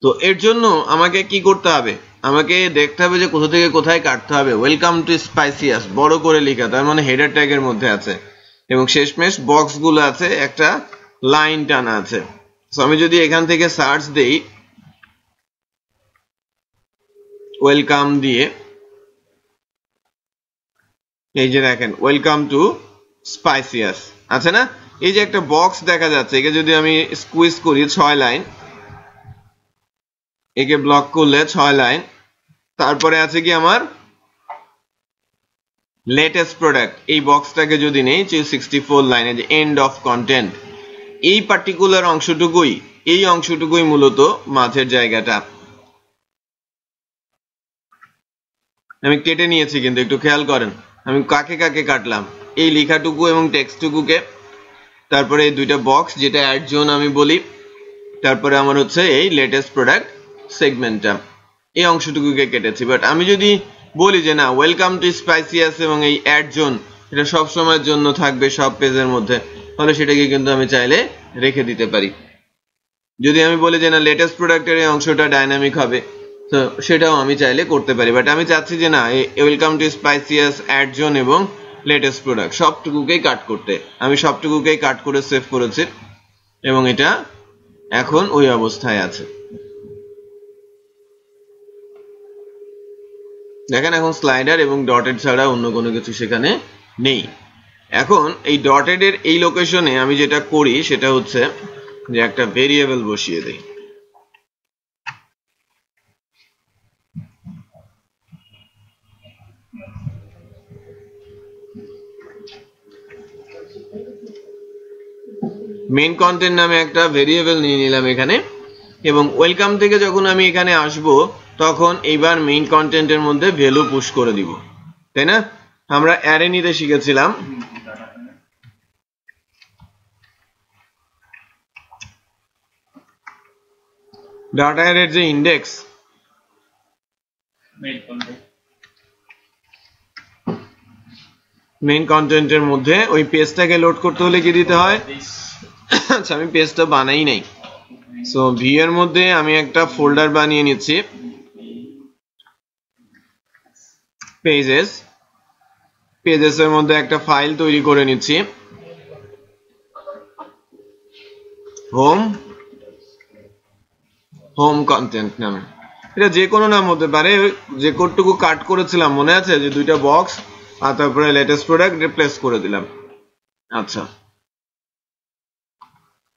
তো এর জন্য আমাকে কি করতে হবে, আমাকে দেখতে হবে যে কোথা থেকে কোথায় কাটতে হবে। ওয়েলকাম টু স্পাইসিয়াস বড় করে লেখা, তার মানে হেডার ট্যাগের মধ্যে আছে, এবং শেষমেশ বক্সগুলো আছে, একটা লাইন টানা আছে। সো আমি যদি এখান থেকে সার্চ দেই ওয়েলকাম দিয়ে, এই যে দেখেন ওয়েলকাম টু স্পাইসিয়াস আছে না, এই যে একটা বক্স দেখা যাচ্ছে, একে যদি আমি স্কুইজ করি 6 লাইন, একে ব্লক করলে 6 লাইন, তারপরে আছে কি আমার লেটেস্ট প্রোডাক্ট, এই বক্সটাকে যদি নেই 64 লাইনে, যে এন্ড অফ কন্টেন্ট, এই পার্টিকুলার অংশটুকুই, এই অংশটুকুই মূলত মাঝের জায়গাটা। আমি কেটে নিয়েছি, কিন্তু একটু খেয়াল করেন আমি কাকে কাকে কাটলাম, এই লেখাটুকু এবং টেক্সটটুকুকে, তারপরে এই দুইটা বক্স যেটা অ্যাড জোন আমি বলি, তারপরে আমার হচ্ছে এই লেটেস্ট প্রোডাক্ট সেগমেন্টটা, এই অংশটুকুকে কেটেছি। বাট আমি যদি বলি যে না, ওয়েলকাম টু স্পাইসিয়াস এবং এই অ্যাড জোন এটা সব সময়ের জন্য থাকবে সব পেজের মধ্যে, তাহলে সেটাকে কিন্তু আমি চাইলে রেখে দিতে পারি। যদি আমি বলি যে না, লেটেস্ট প্রোডাক্টের এই অংশটা ডাইনামিক হবে, তো সেটাও আমি চাইলে করতে পারি। বাট আমি চাচ্ছি যে না, ওয়েলকাম টু স্পাইসিয়াস, অ্যাড জোন এবং লেটেস্ট প্রোডাক্ট সবটুকুকেই কাট করতে। আমি সবটুকুকেই কাট করে সেভ করেছি এবং এটা এখন ওই অবস্থায় আছে। দেখেন এখন স্লাইডার এবং ডটেড ছাড়া অন্য কোনো কিছু সেখানে নেই। এখন এই ডটেড এর এই লোকেশনে আমি যেটা করি সেটা হচ্ছে যে একটা ভেরিয়েবল বসিয়ে দেই। মেইন কন্টেন্ট নামে একটা ভেরিয়েবল নিয়ে নিলাম এখানে, এবং ওয়েলকাম থেকে যখন আমি এখানে আসব তখন এইবার মেইন কন্টেন্টের মধ্যে ভ্যালু পুশ করে দিব, তাই না? আমরা অ্যারে নিতে শিখেছিলাম, ডাটা অ্যারের যে ইন্ডেক্স, মেইন কন্টেন্টের মধ্যে ওই পেজটাকে লোড করতে হলে কি দিতে হয়? আচ্ছা, আমি পেজটা বানাই নাই, সো ভি এর মধ্যে আমি একটা ফোল্ডার বানিয়ে নিচ্ছি, পেজেস। পেজেসের মধ্যে একটা ফাইল তৈরি করে নিচ্ছি, হোম কন্টেন্ট নামে। এটা যে কোনো নাম হতে পারে, যে কোডটুকু কাট করেছিলাম মনে আছে, যে দুইটা বক্স আর তারপরে লেটেস্ট প্রোডাক্ট রিপ্লেস করে দিলাম। আচ্ছা,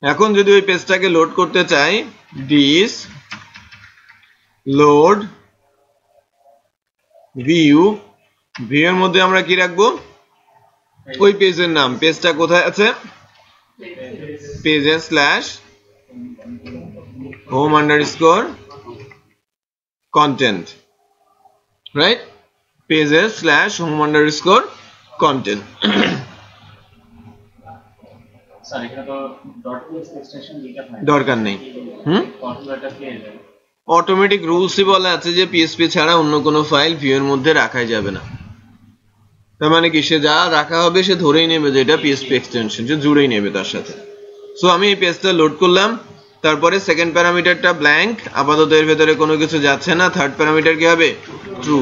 এখন যদি ওই পেজটাকে লোড করতে চাই, দিস লোড ভিউ, ভিউ এর মধ্যে আমরা কি রাখবো? ওই পেজের নাম। পেজটা কোথায় আছে? Pages slash home underscore content, right? Pages slash home underscore content. দরকার নেই। অটোমেটিক রুলসই বলা আছে যে পিএসপি ছাড়া অন্য কোনো ফাইল ভিউ এর মধ্যে রাখাই যাবে না। তার মানে কি, সে যা রাখা হবে সে ধরেই নেবে যে এটা পিএসপি এক্সটেনশন, সে জুড়েই নেবে তার সাথে। সো আমি এই পেজটা লোড করলাম, তারপরে সেকেন্ড প্যারামিটারটা ব্ল্যাঙ্ক, আপাতত এর ভেতরে কোনো কিছু যাচ্ছে না। থার্ড প্যারামিটার কি হবে? ট্রু।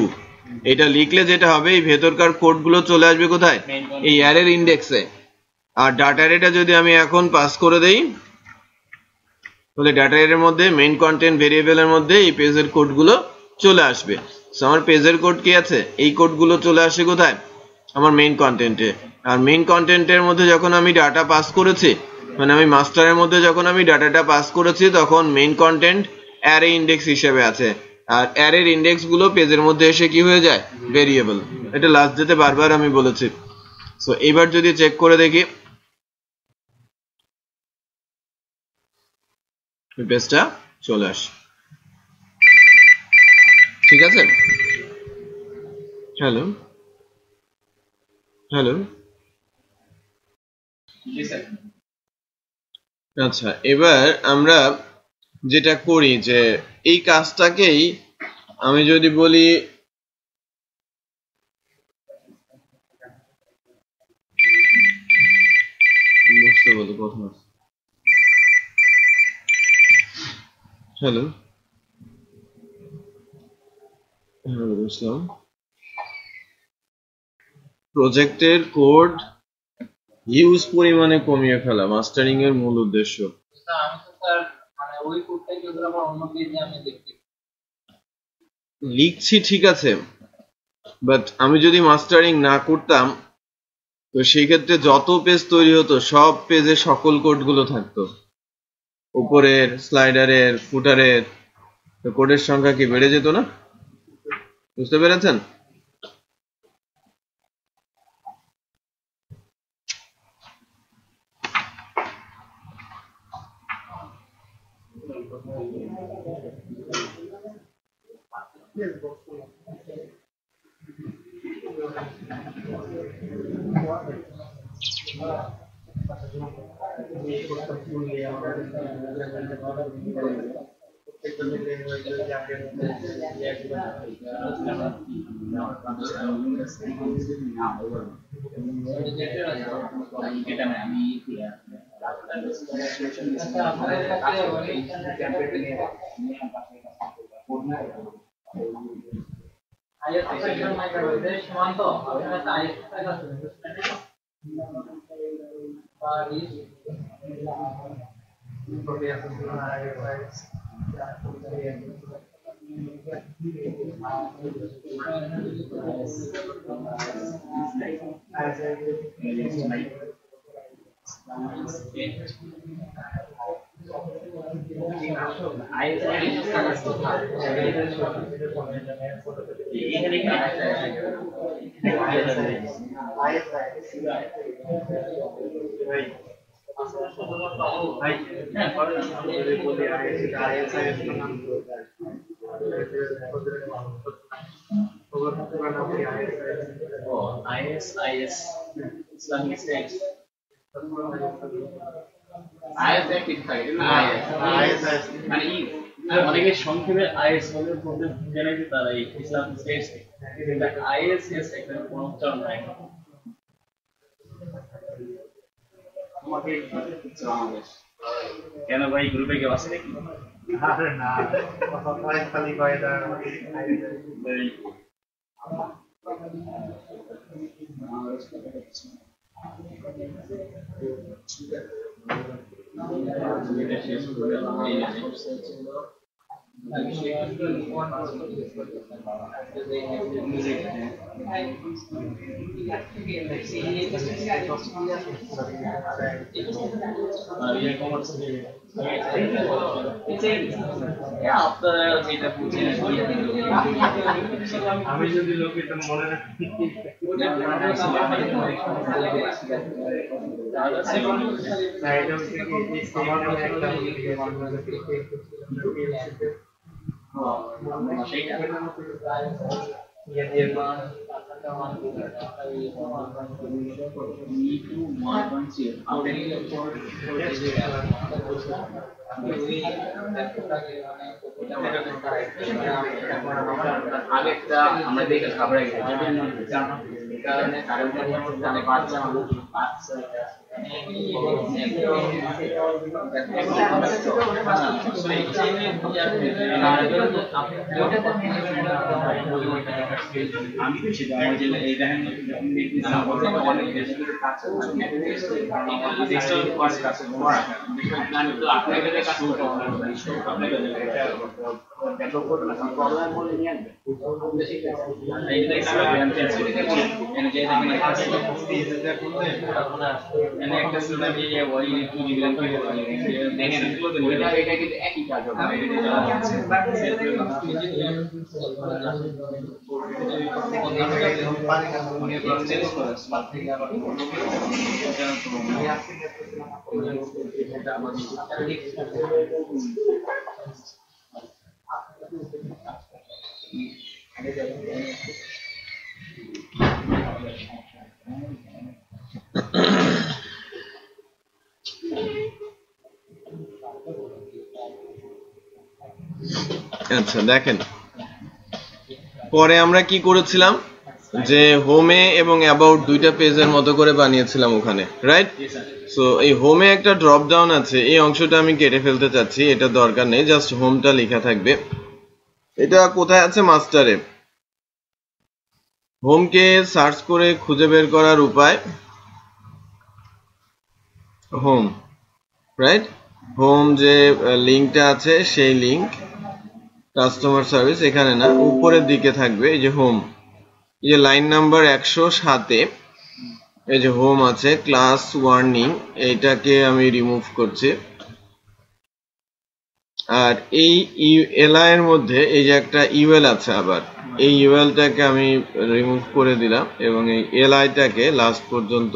এটা লিখলে যেটা হবে, এই ভেতরকার কোডগুলো চলে আসবে কোথায়? এই অ্যারের ইন্ডেক্সে। আর ডাটা অ্যারেটা যদি আমি এখন পাস করে দেই, তাহলে ডাটা অ্যারের মধ্যে মেইন কন্টেন্ট ভেরিয়েবলের মধ্যে এই পেজের কোডগুলো চলে আসবে। সো আমার পেজের কোড কি আছে? এই কোডগুলো চলে আসে কোথায়? আমার মেইন কন্টেন্টে। আর মেইন কন্টেন্টের মধ্যে যখন আমি ডাটা পাস করেছি, মানে আমি মাস্টারের মধ্যে যখন আমি ডাটাটা পাস করেছি, তখন মেইন কন্টেন্ট অ্যারে ইন্ডেক্স হিসেবে আছে, আর অ্যারের ইন্ডেক্স গুলো পেজের মধ্যে এসে কি হয়ে যায়? ভেরিয়েবল। এটা লাস্ট যেতে বারবার আমি বলেছি। সো এবার যদি চেক করে দেখি, পেজটা চলে আসে, ঠিক আছে? হ্যালো হ্যালো, আচ্ছা, এবার আমরা যেটা করি যে এই কাজটাকেই আমি যদি বলি, বুঝতে বলো কথা। হ্যালো হ্যালো, বুঝলাম। প্রজেক্টের কোড হিউজ পরিমাণে কমিয়ে ফেলা মাস্টারিং এর মূল উদ্দেশ্য। আমি তো স্যার মানে ওই কোডটাই যদি আবার অন্য পেজে আমি লিখছি, ঠিক আছে, বাট আমি যদি মাস্টারিং না করতাম, তো সেই ক্ষেত্রে যত পেজ তৈরি হতো সব পেজে সকল কোডগুলো থাকতো, উপরের, স্লাইডারের, ফুটারের, তো কোডের সংখ্যা কি বেড়ে যেত না? বুঝতে পেরেছেন? ISIS Islamic State মানে ই অনেকে সংক্ষেপে আইএস বলে বলতে জানে যে তারা এই ইসলামিক স্টেট আইএসএস একটা কোনো উচ্চারণ নাই কেন ভাই গ্রুপে কেউ আছে নাকি আরে না সবাই খালি কয়টা শেষ করে আমি যদি লোকেশন মনে রাখি আগেরটা আমরা দেখে খাবার কারণে বাচ্চা মানুষ আমি এই দেখেন একই কাজ আচ্ছা দেখেন পরে আমরা কি করেছিলাম যে হোমে এবং অ্যাবাউট দুইটা পেজের মতো করে বানিয়েছিলাম ওখানে রাইট সো এই হোমে একটা ড্রপ ডাউন আছে এই অংশটা আমি কেটে ফেলতে চাচ্ছি এটা দরকার নেই জাস্ট হোমটা লেখা থাকবে এটা কোথায় আছে মাস্টারে হোমকে সার্চ করে খুঁজে বের করার উপায় হোম রাইট হোম যে লিংকটা আছে সেই লিংক কাস্টমার সার্ভিস এখানে না উপরের দিকে থাকবে এই যে হোম এই যে লাইন নাম্বার 107 এ এই যে হোম আছে ক্লাস ওয়ার্নিং এইটাকে আমি রিমুভ করছি আর এই এলআই এর মধ্যে এই যে একটা ইউএল আছে আবার এই ইউএলটাকে আমি রিমুভ করে দিলাম এবং এই এলআইটাকে লাস্ট পর্যন্ত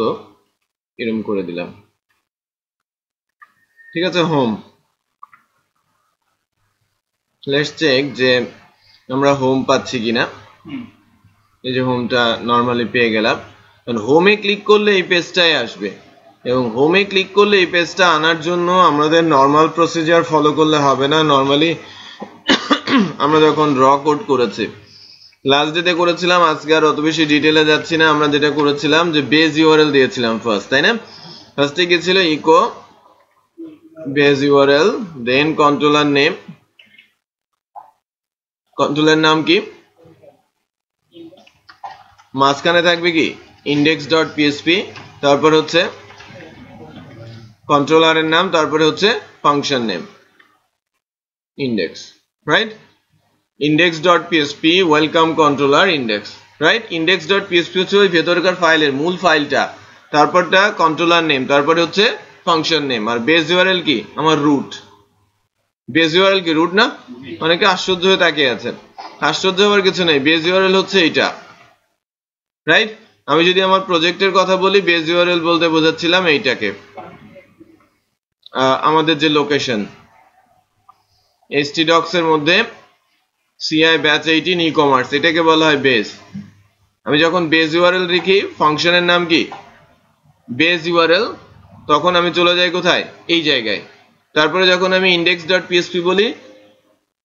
এরকম করে দিলাম ঠিক আছে হোম লেটস চেক যে আমরা হোম পাচ্ছি কিনা এই যে হোমটা নরমালি পেয়ে গেলাম কারণ হোমে ক্লিক করলে এই পেজটাই আসবে এবং হোমে ক্লিক করলে এই পেজটা আনার জন্য আমাদের নরমাল প্রসিজার ফলো করলে হবে না নরমালি আমরা যখন র কোড করেছি লাস্ট ডেতে করেছিলাম আজকে আর অত বেশি ডিটেইলে যাচ্ছি না আমরা যেটা করেছিলাম যে বেস ইউআরএল দিয়েছিলাম ফার্স্ট তাই না ফার্স্টে কি ছিল ইকো বেস ইউআরএল দেন কন্ট্রোলার নেম কন্ট্রোলার নাম কি মাঝখানে থাকবে কি index.php তারপর হচ্ছে কন্ট্রোলারের নাম তারপরে হচ্ছে function name index right index.php welcome controller index right index.php হচ্ছে ওই ভেতরকার ফাইলের মূল ফাইলটা তারপরটা কন্ট্রোলার নেম তারপরে হচ্ছে ফাংশন নেম আর বেস ইউআরএল কি আমার রুট বেস ইউআরএল কি রুট না অনেকে আশ্চর্য হয়ে তাকিয়ে আছে আশ্চর্য হওয়ার কিছু নেই বেস ইউআরএল হচ্ছে এইটা রাইট আমি যদি আমার প্রজেক্টের কথা বলি বেস ইউআরএল বলতে বোঝাচ্ছিলাম এইটাকে আমাদের যে লোকেশন htdocs এর মধ্যে CI batch 18 e-commerce এটাকে বলা হয় বেস। আমি যখন বেস ইউআরএল লিখি ফাংশনের নাম কি বেস ইউআরএল, তখন আমি চলে যাই কোথায় এই জায়গায়। তারপরে যখন আমি index.php বলি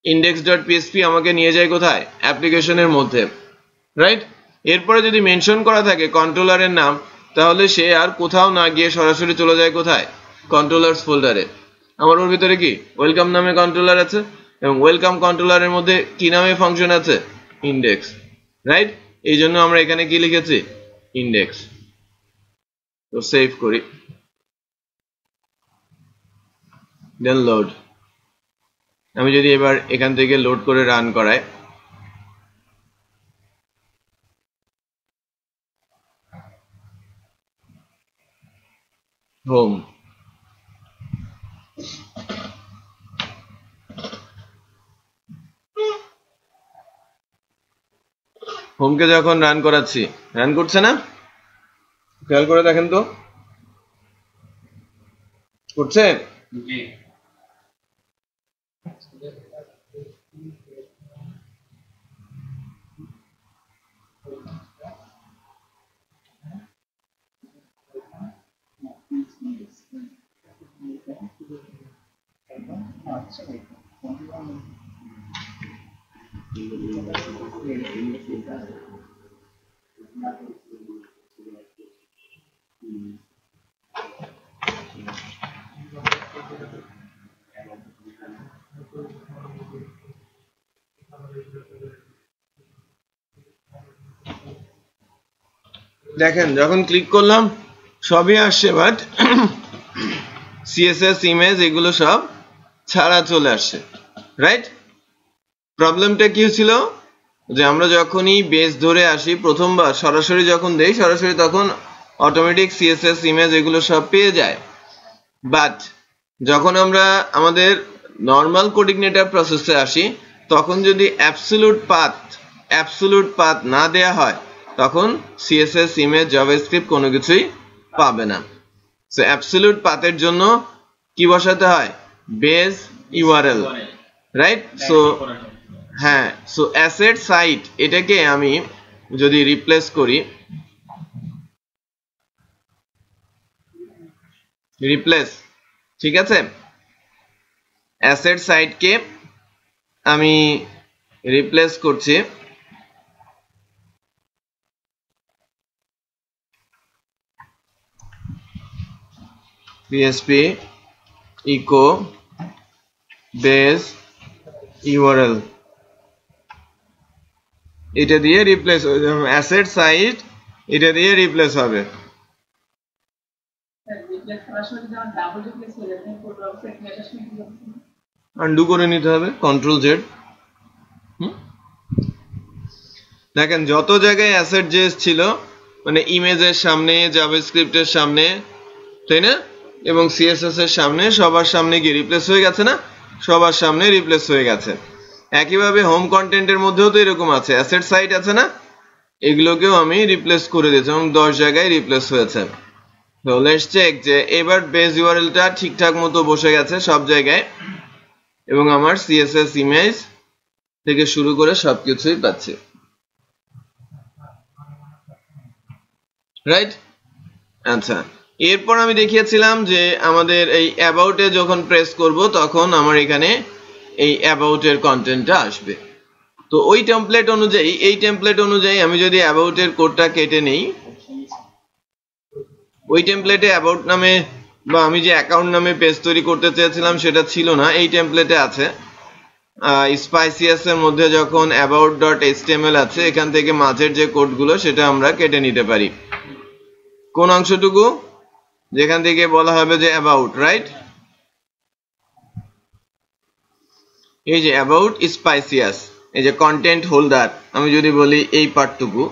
index.php আমাকে নিয়ে যায় কোথায় অ্যাপ্লিকেশনের মধ্যে, রাইট। এরপরে যদি মেনশন করা থাকে কন্ট্রোলারের নাম, তাহলে সে আর কোথাও না গিয়ে সরাসরি চলে যায় কোথায় কন্ট্রোলার্স ফোল্ডারে। আমার ওর ভিতরে কি ওয়েলকাম নামে কন্ট্রোলার আছে, এবং ওয়েলকাম কন্ট্রোলারের মধ্যে কি নামে ফাংশন আছে ইন্ডেক্স, রাইট। এই জন্য আমরা এখানে কি লিখেছি ইন্ডেক্স। তো সেভ করি, দেন লোড। আমি যদি এবার এখান থেকে লোড করে রান করাই, হোম, হোমকে যখন রান করাচ্ছি রান করছে না, খেয়াল করে দেখেন তো করছে। জি দেখেন যখন ক্লিক করলাম সবই আসছে, বাট সিএসএস ইমেজ এগুলো সব ছাড়া চলে আসছে, রাইট। প্রবলেমটা কি ছিল যে আমরা যখনই বেস ধরে আসি প্রথমবার সরাসরি যখন দেই সরাসরি, তখন অটোমেটিক সিএসএস ইমেজ এগুলো সব পেয়ে যায়। বাট যখন আমরা আমাদের নর্মাল কোঅর্ডিনেটর প্রসেসে আসি, তখন যদি অ্যাবসলিউট পাথ না দেয়া হয়, তখন সিএসএস ইমেজ জাভাস্ক্রিপ্ট কোনো কিছুই পাবে না। সো অ্যাবসলিউট পাথের জন্য কি বসাতে হয় বেস ইউআরএল, রাইট। সো হ্যাঁ, সো অ্যাসেট সাইট এটাকে আমি যদি রিপ্লেস করি, রিপ্লেস, ঠিক আছে, অ্যাসেট সাইটকে আমি রিপ্লেস করছি PHP echo base URL, এটা দিয়ে রিপ্লেস হয়ে যাবে অ্যাসেট সাইট, এটা দিয়ে রিপ্লেস হবে। আন্ডু করে নিতে হবে কন্ট্রোল জেড। দেখেন যত জায়গায় অ্যাসেট জেস ছিল, মানে ইমেজের সামনে জাভাস্ক্রিপ্টের সামনে, তাই না, এবং সিএসএস এর সামনে, সবার সামনে গিয়ে রিপ্লেস হয়ে গেছে না, সবার সামনে রিপ্লেস হয়ে গেছে। একইভাবে হোম কন্টেন্টের মধ্যেও তো এরকম আছে, অ্যাসেট সাইট আছে না, এগুলোকেও আমি রিপ্লেস করে দিয়েছি এবং 10 জায়গায় রিপ্লেস হয়েছে। তো লেটস চেক যে এবার বেস ইউআরএলটা ঠিকঠাক মতো বসে গেছে সব জায়গায়, এবং আমার সিএসএস ইমেজ থেকে শুরু করে সবকিছুই পাচ্ছি, রাইট। আচ্ছা, এরপর আমি দেখিয়েছিলাম যে আমাদের এই অ্যাবাউটে যখন প্রেস করব তখন আমার এখানে এই অ্যাবাউটের কন্টেন্টটা আসবে। তো ওই টেমপ্লেট অনুযায়ী, এই টেমপ্লেট অনুযায়ী আমি যদি অ্যাবাউটের কোডটা কেটে নেই, ওই টেমপ্লেটে অ্যাবাউট নামে বা আমি যে অ্যাকাউন্ট নামে পেজ তৈরি করতে চেয়েছিলাম সেটা ছিল না, এই টেমপ্লেটে আছে। স্পাইসিয়াস এর মধ্যে যখন about.html আছে, এখান থেকে মাঝের যে কোডগুলো সেটা আমরা কেটে নিতে পারি। কোন অংশটুকু যেখান থেকে বলা হবে যে অ্যাবাউট, রাইট। এই যে অ্যাবাউট স্পাইসিয়াস, এই যে কন্টেন্ট হোল্ডার, আমি যদি বলি এই পার্টটুকু,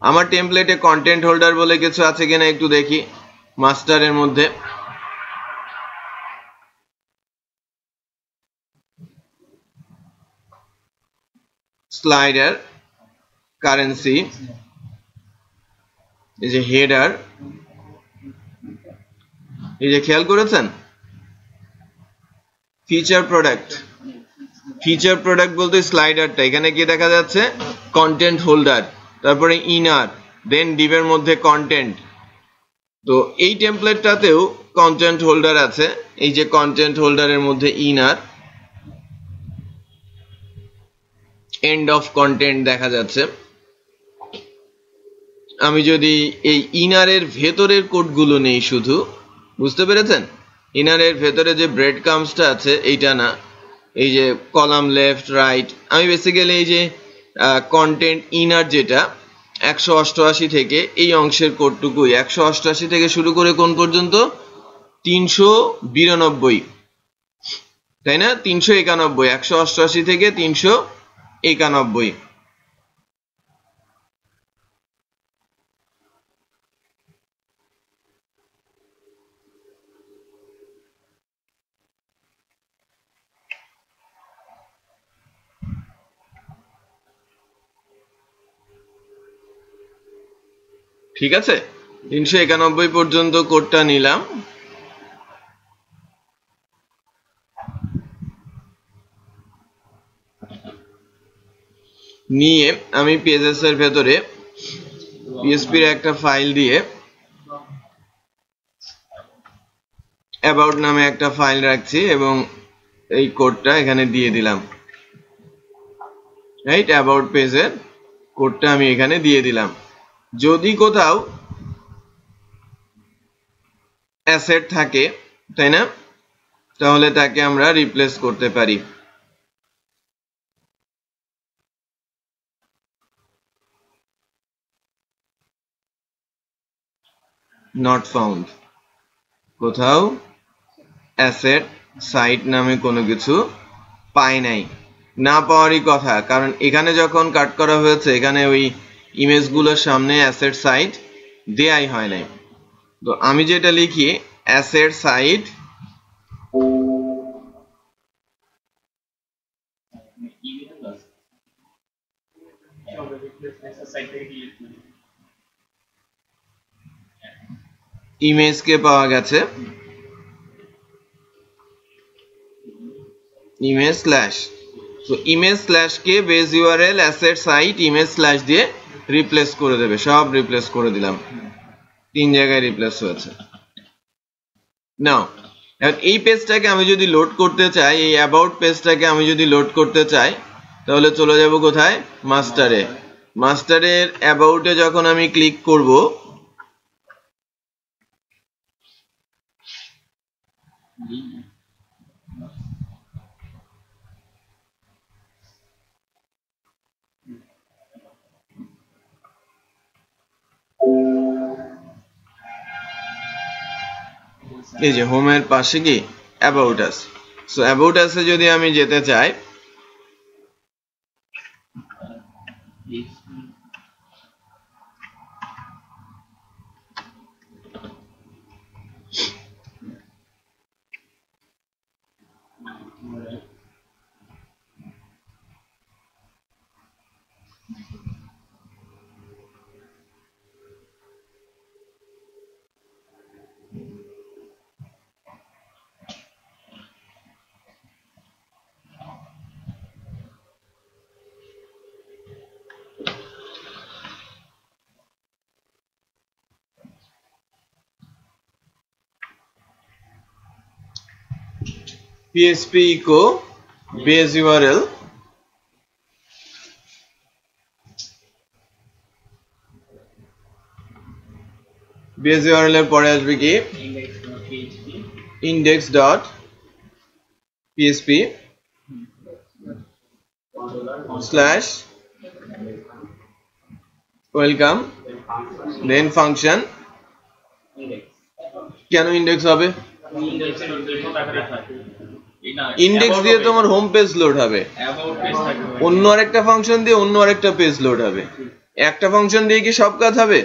আমার টেমপ্লেটে কন্টেন্ট হোল্ডার বলে কিছু আছে কিনা একটু দেখি। মাস্টারের মধ্যে স্লাইডার, কারেন্সি, এই যে হেডার, এই যে খেয়াল করেছেন ফিচার প্রোডাক্ট, ফিচার প্রোডাক্ট বলতে স্লাইডারটা এখানে কি দেখা যাচ্ছে, কন্টেন্ট হোল্ডার, তারপরে ইনার, দেন ডিভের মধ্যে কন্টেন্ট। তো এই টেমপ্লেটটাতেও কন্টেন্ট হোল্ডার আছে, এই যে কন্টেন্ট হোল্ডারের মধ্যে ইনার, এন্ড অফ কন্টেন্ট দেখা যাচ্ছে। আমি যদি এই ইনারের ভেতরের কোডগুলো নেই শুধু, বুঝতে পেরেছেন, ইনারের ভেতরে যে ব্রেড কামসটা আছে এইটা না, এই যে কলাম লেফট রাইট, আমি বেসিক্যালি এই যে কন্টেন্ট ইনার যেটা 188 থেকে এই অংশের কোডটুকুই, 188 থেকে শুরু করে কোন পর্যন্ত, 392, তাই না, 391, 188 থেকে 391। ঠিক আছে, 391 পর্যন্ত কোডটা নিলাম। নিয়ে আমি পেজেস এর ভেতরে পিএসপি এর একটা ফাইল দিয়ে অ্যাবাউট নামে একটা ফাইল রাখছি এবং এই কোডটা এখানে দিয়ে দিলাম, রাইট, অ্যাবাউট পেজের কোডটা আমি এখানে দিয়ে দিলাম। যদি কোথাও অ্যাসেট থাকে, তাই না, তাহলে তাকে আমরা রিপ্লেস করতে পারি। নট ফাউন্ড, কোথাও অ্যাসেট সাইট নামে কোনো কিছু পাই নাই, না পাওয়ারই কথা, কারণ এখানে যখন কাট করা হয়েছে এখানে ওই ইমেজগুলোর সামনে অ্যাসেট সাইট দেয়াই হয় নাই। তো আমি যেটা লিখি অ্যাসেট সাইট ইমেজকে পাওয়া গেছে, ইমেজ স্ল্যাশ, তো ইমেজ স্ল্যাশ কে base URL asset site image slash দিয়ে রিপ্লেস করে দেবে, সব রিপ্লেস করে দিলাম, 3 জায়গায় রিপ্লেস হয়েছে। নাও এখন এই পেজটাকে আমি যদি লোড করতে চাই, এই অ্যাবাউট পেজটাকে আমি যদি লোড করতে চাই, তাহলে চলে যাব কোথায়, মাস্টারে। মাস্টারের অ্যাবাউটে যখন আমি ক্লিক করব, এই যে হোমের পাশে কি অ্যাবাউট আস, সো অ্যাবাউট আসে যদি আমি যেতে চাই, PHP echo base URL base URL এর পরে আসবে কি index.php slash welcome then function, কেন ইন্ডেক্স হবে, ইন্ডেক্স দিয়ে তোমার হোম পেজ লোড হবে, অন্য আরেকটা ফাংশন দিয়ে অন্য আরেকটা পেজ লোড হবে, একটা ফাংশন দিয়ে কি সব কাজ হবে?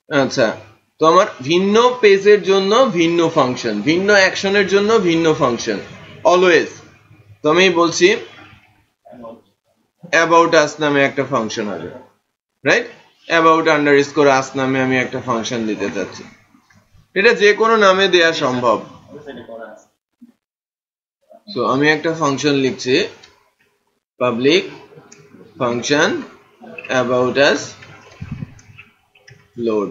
আচ্ছা, তো আমার ভিন্ন পেজের জন্য ভিন্ন ফাংশন, ভিন্ন অ্যাকশনের জন্য ভিন্ন ফাংশন অলওয়েজ। তো আমি বলছি অ্যাবাউট আস নামে একটা ফাংশন হবে, রাইট, অ্যাবাউট আন্ডারস্কোর আস নামে আমি একটা ফাংশন দিতে চাচ্ছি, এটা যে কোনো নামে দেয়া সম্ভব, ওয়েবসাইটে করা আছে। সো আমি একটা ফাংশন লিখছি, public function about us load।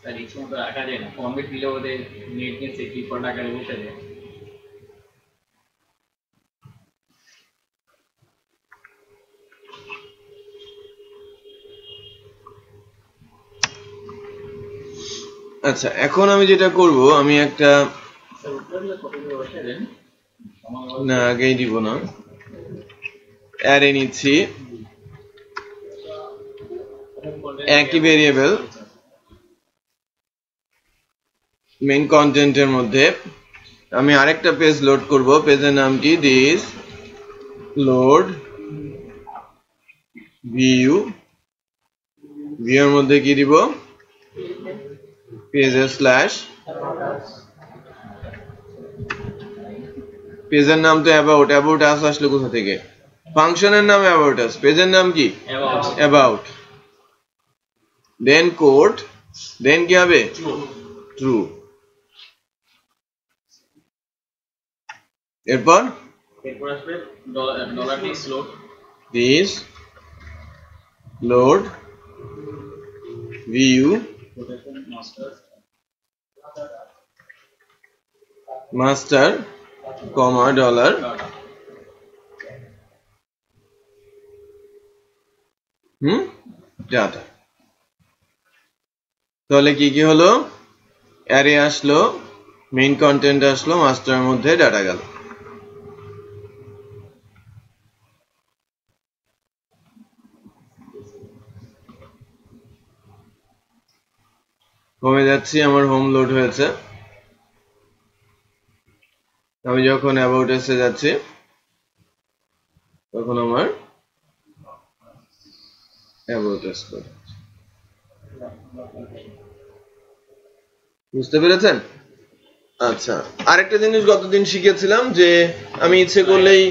Sir এই সময় তো রাখা যায় না, ফর্মেট দিলে ওদের নেট নিয়ে রিপোর্ট আকারে বসে যায়। আচ্ছা, এখন আমি যেটা করব, আমি একটা স্যার উত্তরগুলো কপি করে বসে দেন। না আগেই দিব না, অ্যারে নিচ্ছি একই ভেরিয়েবল মেইন কন্টেন্টের মধ্যে। আমি আরেকটা পেজ লোড করব, পেজের নাম কি দিস লোড ভিউ। ভিউর মধ্যে কি দিব, পেজের স্ল্যাশ, পেজের নাম তো অ্যাবাউট, অ্যাবাউট আস আসলো কোথা থেকে, ফাংশনের নাম অ্যাবাউট আস, পেজের নাম কি অ্যাবাউট, দেন কোড, দেন কি হবে ট্রু। এরপর আসবে dollar T স্লোড this load view master comma dollar data। তাহলে কি কি হলো, অ্যারে আসলো, মেইন কন্টেন্ট আসলো, মাস্টারের মধ্যে ডাটা গেল। হোমে যাচ্ছি, আমার হোম লোড হয়েছে। আমি যখন অ্যাবাউট এসে যাচ্ছি তখন আমার অ্যাবাউট এস করে, বুঝতে পেরেছেন? আচ্ছা, আরেকটা জিনিস গতদিন শিখেছিলাম যে আমি ইচ্ছে করলেই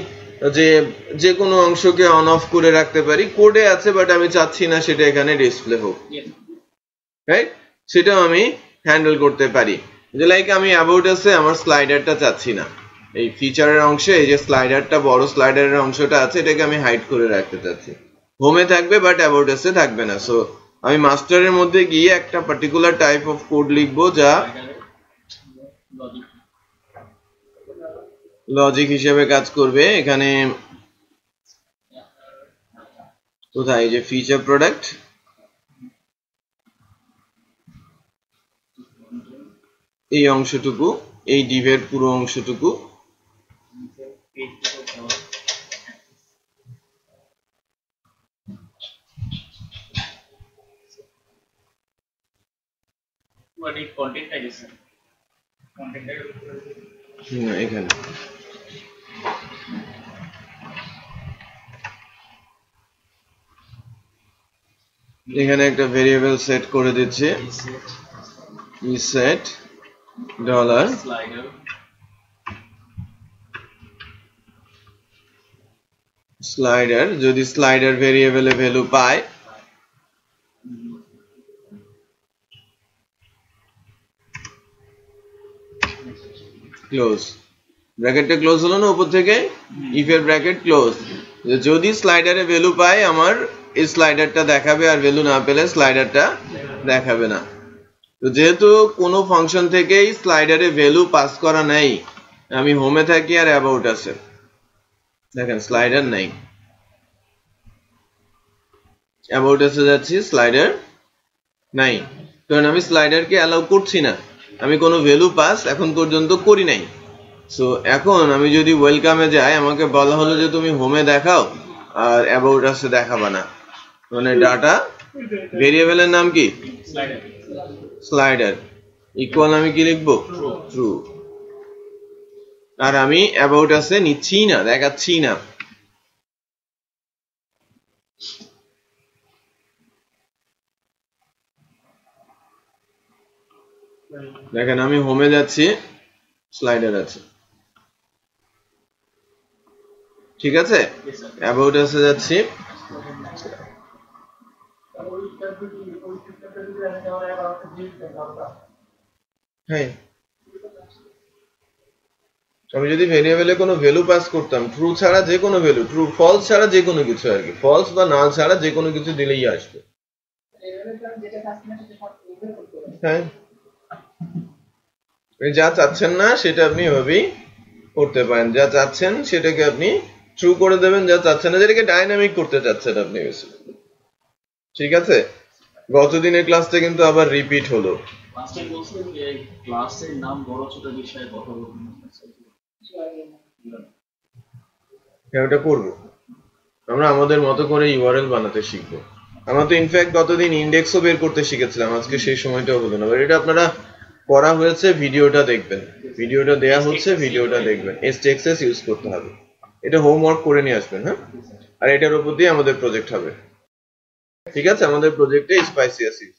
যে কোনো অংশকে অন অফ করে রাখতে পারি, কোডে আছে বাট আমি চাচ্ছি না সেটা এখানে ডিসপ্লে হোক, রাইট? সেটাও আমি হ্যান্ডেল করতে পারি। যে লাইক আমি অ্যাবাউট আছে আমার স্লাইডারটা চাচ্ছি না, এই ফিচারের অংশে এই যে স্লাইডারটা, বড় স্লাইডারের অংশটা আছে, এটাকে আমি হাইড করে রাখতে চাচ্ছি, হোমে থাকবে বাট অ্যাবাউট আছে থাকবে না। সো আমি মাস্টারের মধ্যে গিয়ে একটা পার্টিকুলার টাইপ অফ কোড লিখবো যা লজিক হিসেবে কাজ করবে। এখানে কোথায়, এই যে ফিচার প্রোডাক্ট, এই অংশটুকু, এই ডিভের পুরো অংশটুকু এখানে এখানে একটা ভেরিয়েবল সেট করে দিচ্ছি, set ডলার স্লাইডার। যদি স্লাইডার ভেরিয়েবলে ভ্যালু পায় ক্লোজ, ব্র্যাকেটটা ক্লোজ হলো না উপর থেকে, ইফ এর ব্র্যাকেট ক্লোজ। যদি স্লাইডারে ভ্যালু পায় আমার এই স্লাইডারটা দেখাবে, আর ভ্যালু না পেলে স্লাইডারটা দেখাবে না। তো যেহেতু কোনো ফাংশন থেকেই স্লাইডারে ভ্যালু পাস করা নাই, আমি হোমে থাকি আর অ্যাবাউট আছে, দেখেন স্লাইডার নাই, অ্যাবাউট এসে যাচ্ছি, স্লাইডার নাই, কারণ আমি স্লাইডারকে অ্যালাউ করছি না, আমি কোনো ভ্যালু পাস এখন পর্যন্ত করি নাই। সো এখন আমি যদি ওয়েলকামে যাই, আমাকে বলা হলো যে তুমি হোমে দেখাও আর অ্যাবাউট আছে দেখাবা না, মানে ডাটা ভেরিয়েবলের নাম কি স্লাইডার, ইকুয়াল আমি কি লিখবো? ট্রু। আর আমি অ্যাবাউট আছে নিচ্ছি না, দেখাচ্ছি না। দেখেন আমি হোমে যাচ্ছি, স্লাইডার আছে, ঠিক আছে? অ্যাবাউট আছে যাচ্ছি, হ্যাঁ আমি যদি ভেরিয়েবলে কোনো ভ্যালু পাস করতাম, ট্রু ছাড়া যে কোনো ভ্যালু, ট্রু ফলস ছাড়া যে কোনো কিছু আর কি, ফলস বা নাল ছাড়া যে কোনো কিছু দিলেই আসবে। হ্যাঁ যা চাচ্ছেন না সেটা আপনি এভাবেই করতে পারেন, যা চাচ্ছেন সেটাকে আপনি ট্রু করে দেবেন, যা চাচ্ছেন না যেটাকে ডাইনামিক করতে চাচ্ছেন আপনি বেশি, ঠিক আছে? গতদিনের ক্লাসটা কিন্তু আবার রিপিট হলো। মাস্টার বলছেন যে ক্লাসের নাম বড় ছোট বিষয়ে কথা বলবেন, ওটা করবো আমরা আমাদের মতো করে ইউআরএল বানাতে শিখবো। আমরা তো ইনফ্যাক্ট গতদিন ইন্ডেক্সও বের করতে শিখেছিলাম, আজকে সেই সময়টাও হলো না। এটা আপনারা করা হয়েছে, ভিডিওটা দেখবেন, ভিডিওটা দেয়া হচ্ছে, ভিডিওটা দেখবেন। এসটিএক্সএস ইউজ করতে হবে, এটা হোমওয়ার্ক করে নিয়ে আসবেন। হ্যাঁ, আর এটার উপর দিয়ে আমাদের প্রজেক্ট হবে, ঠিক আছে? আমাদের প্রজেক্টে স্পাইসিএস ইউজ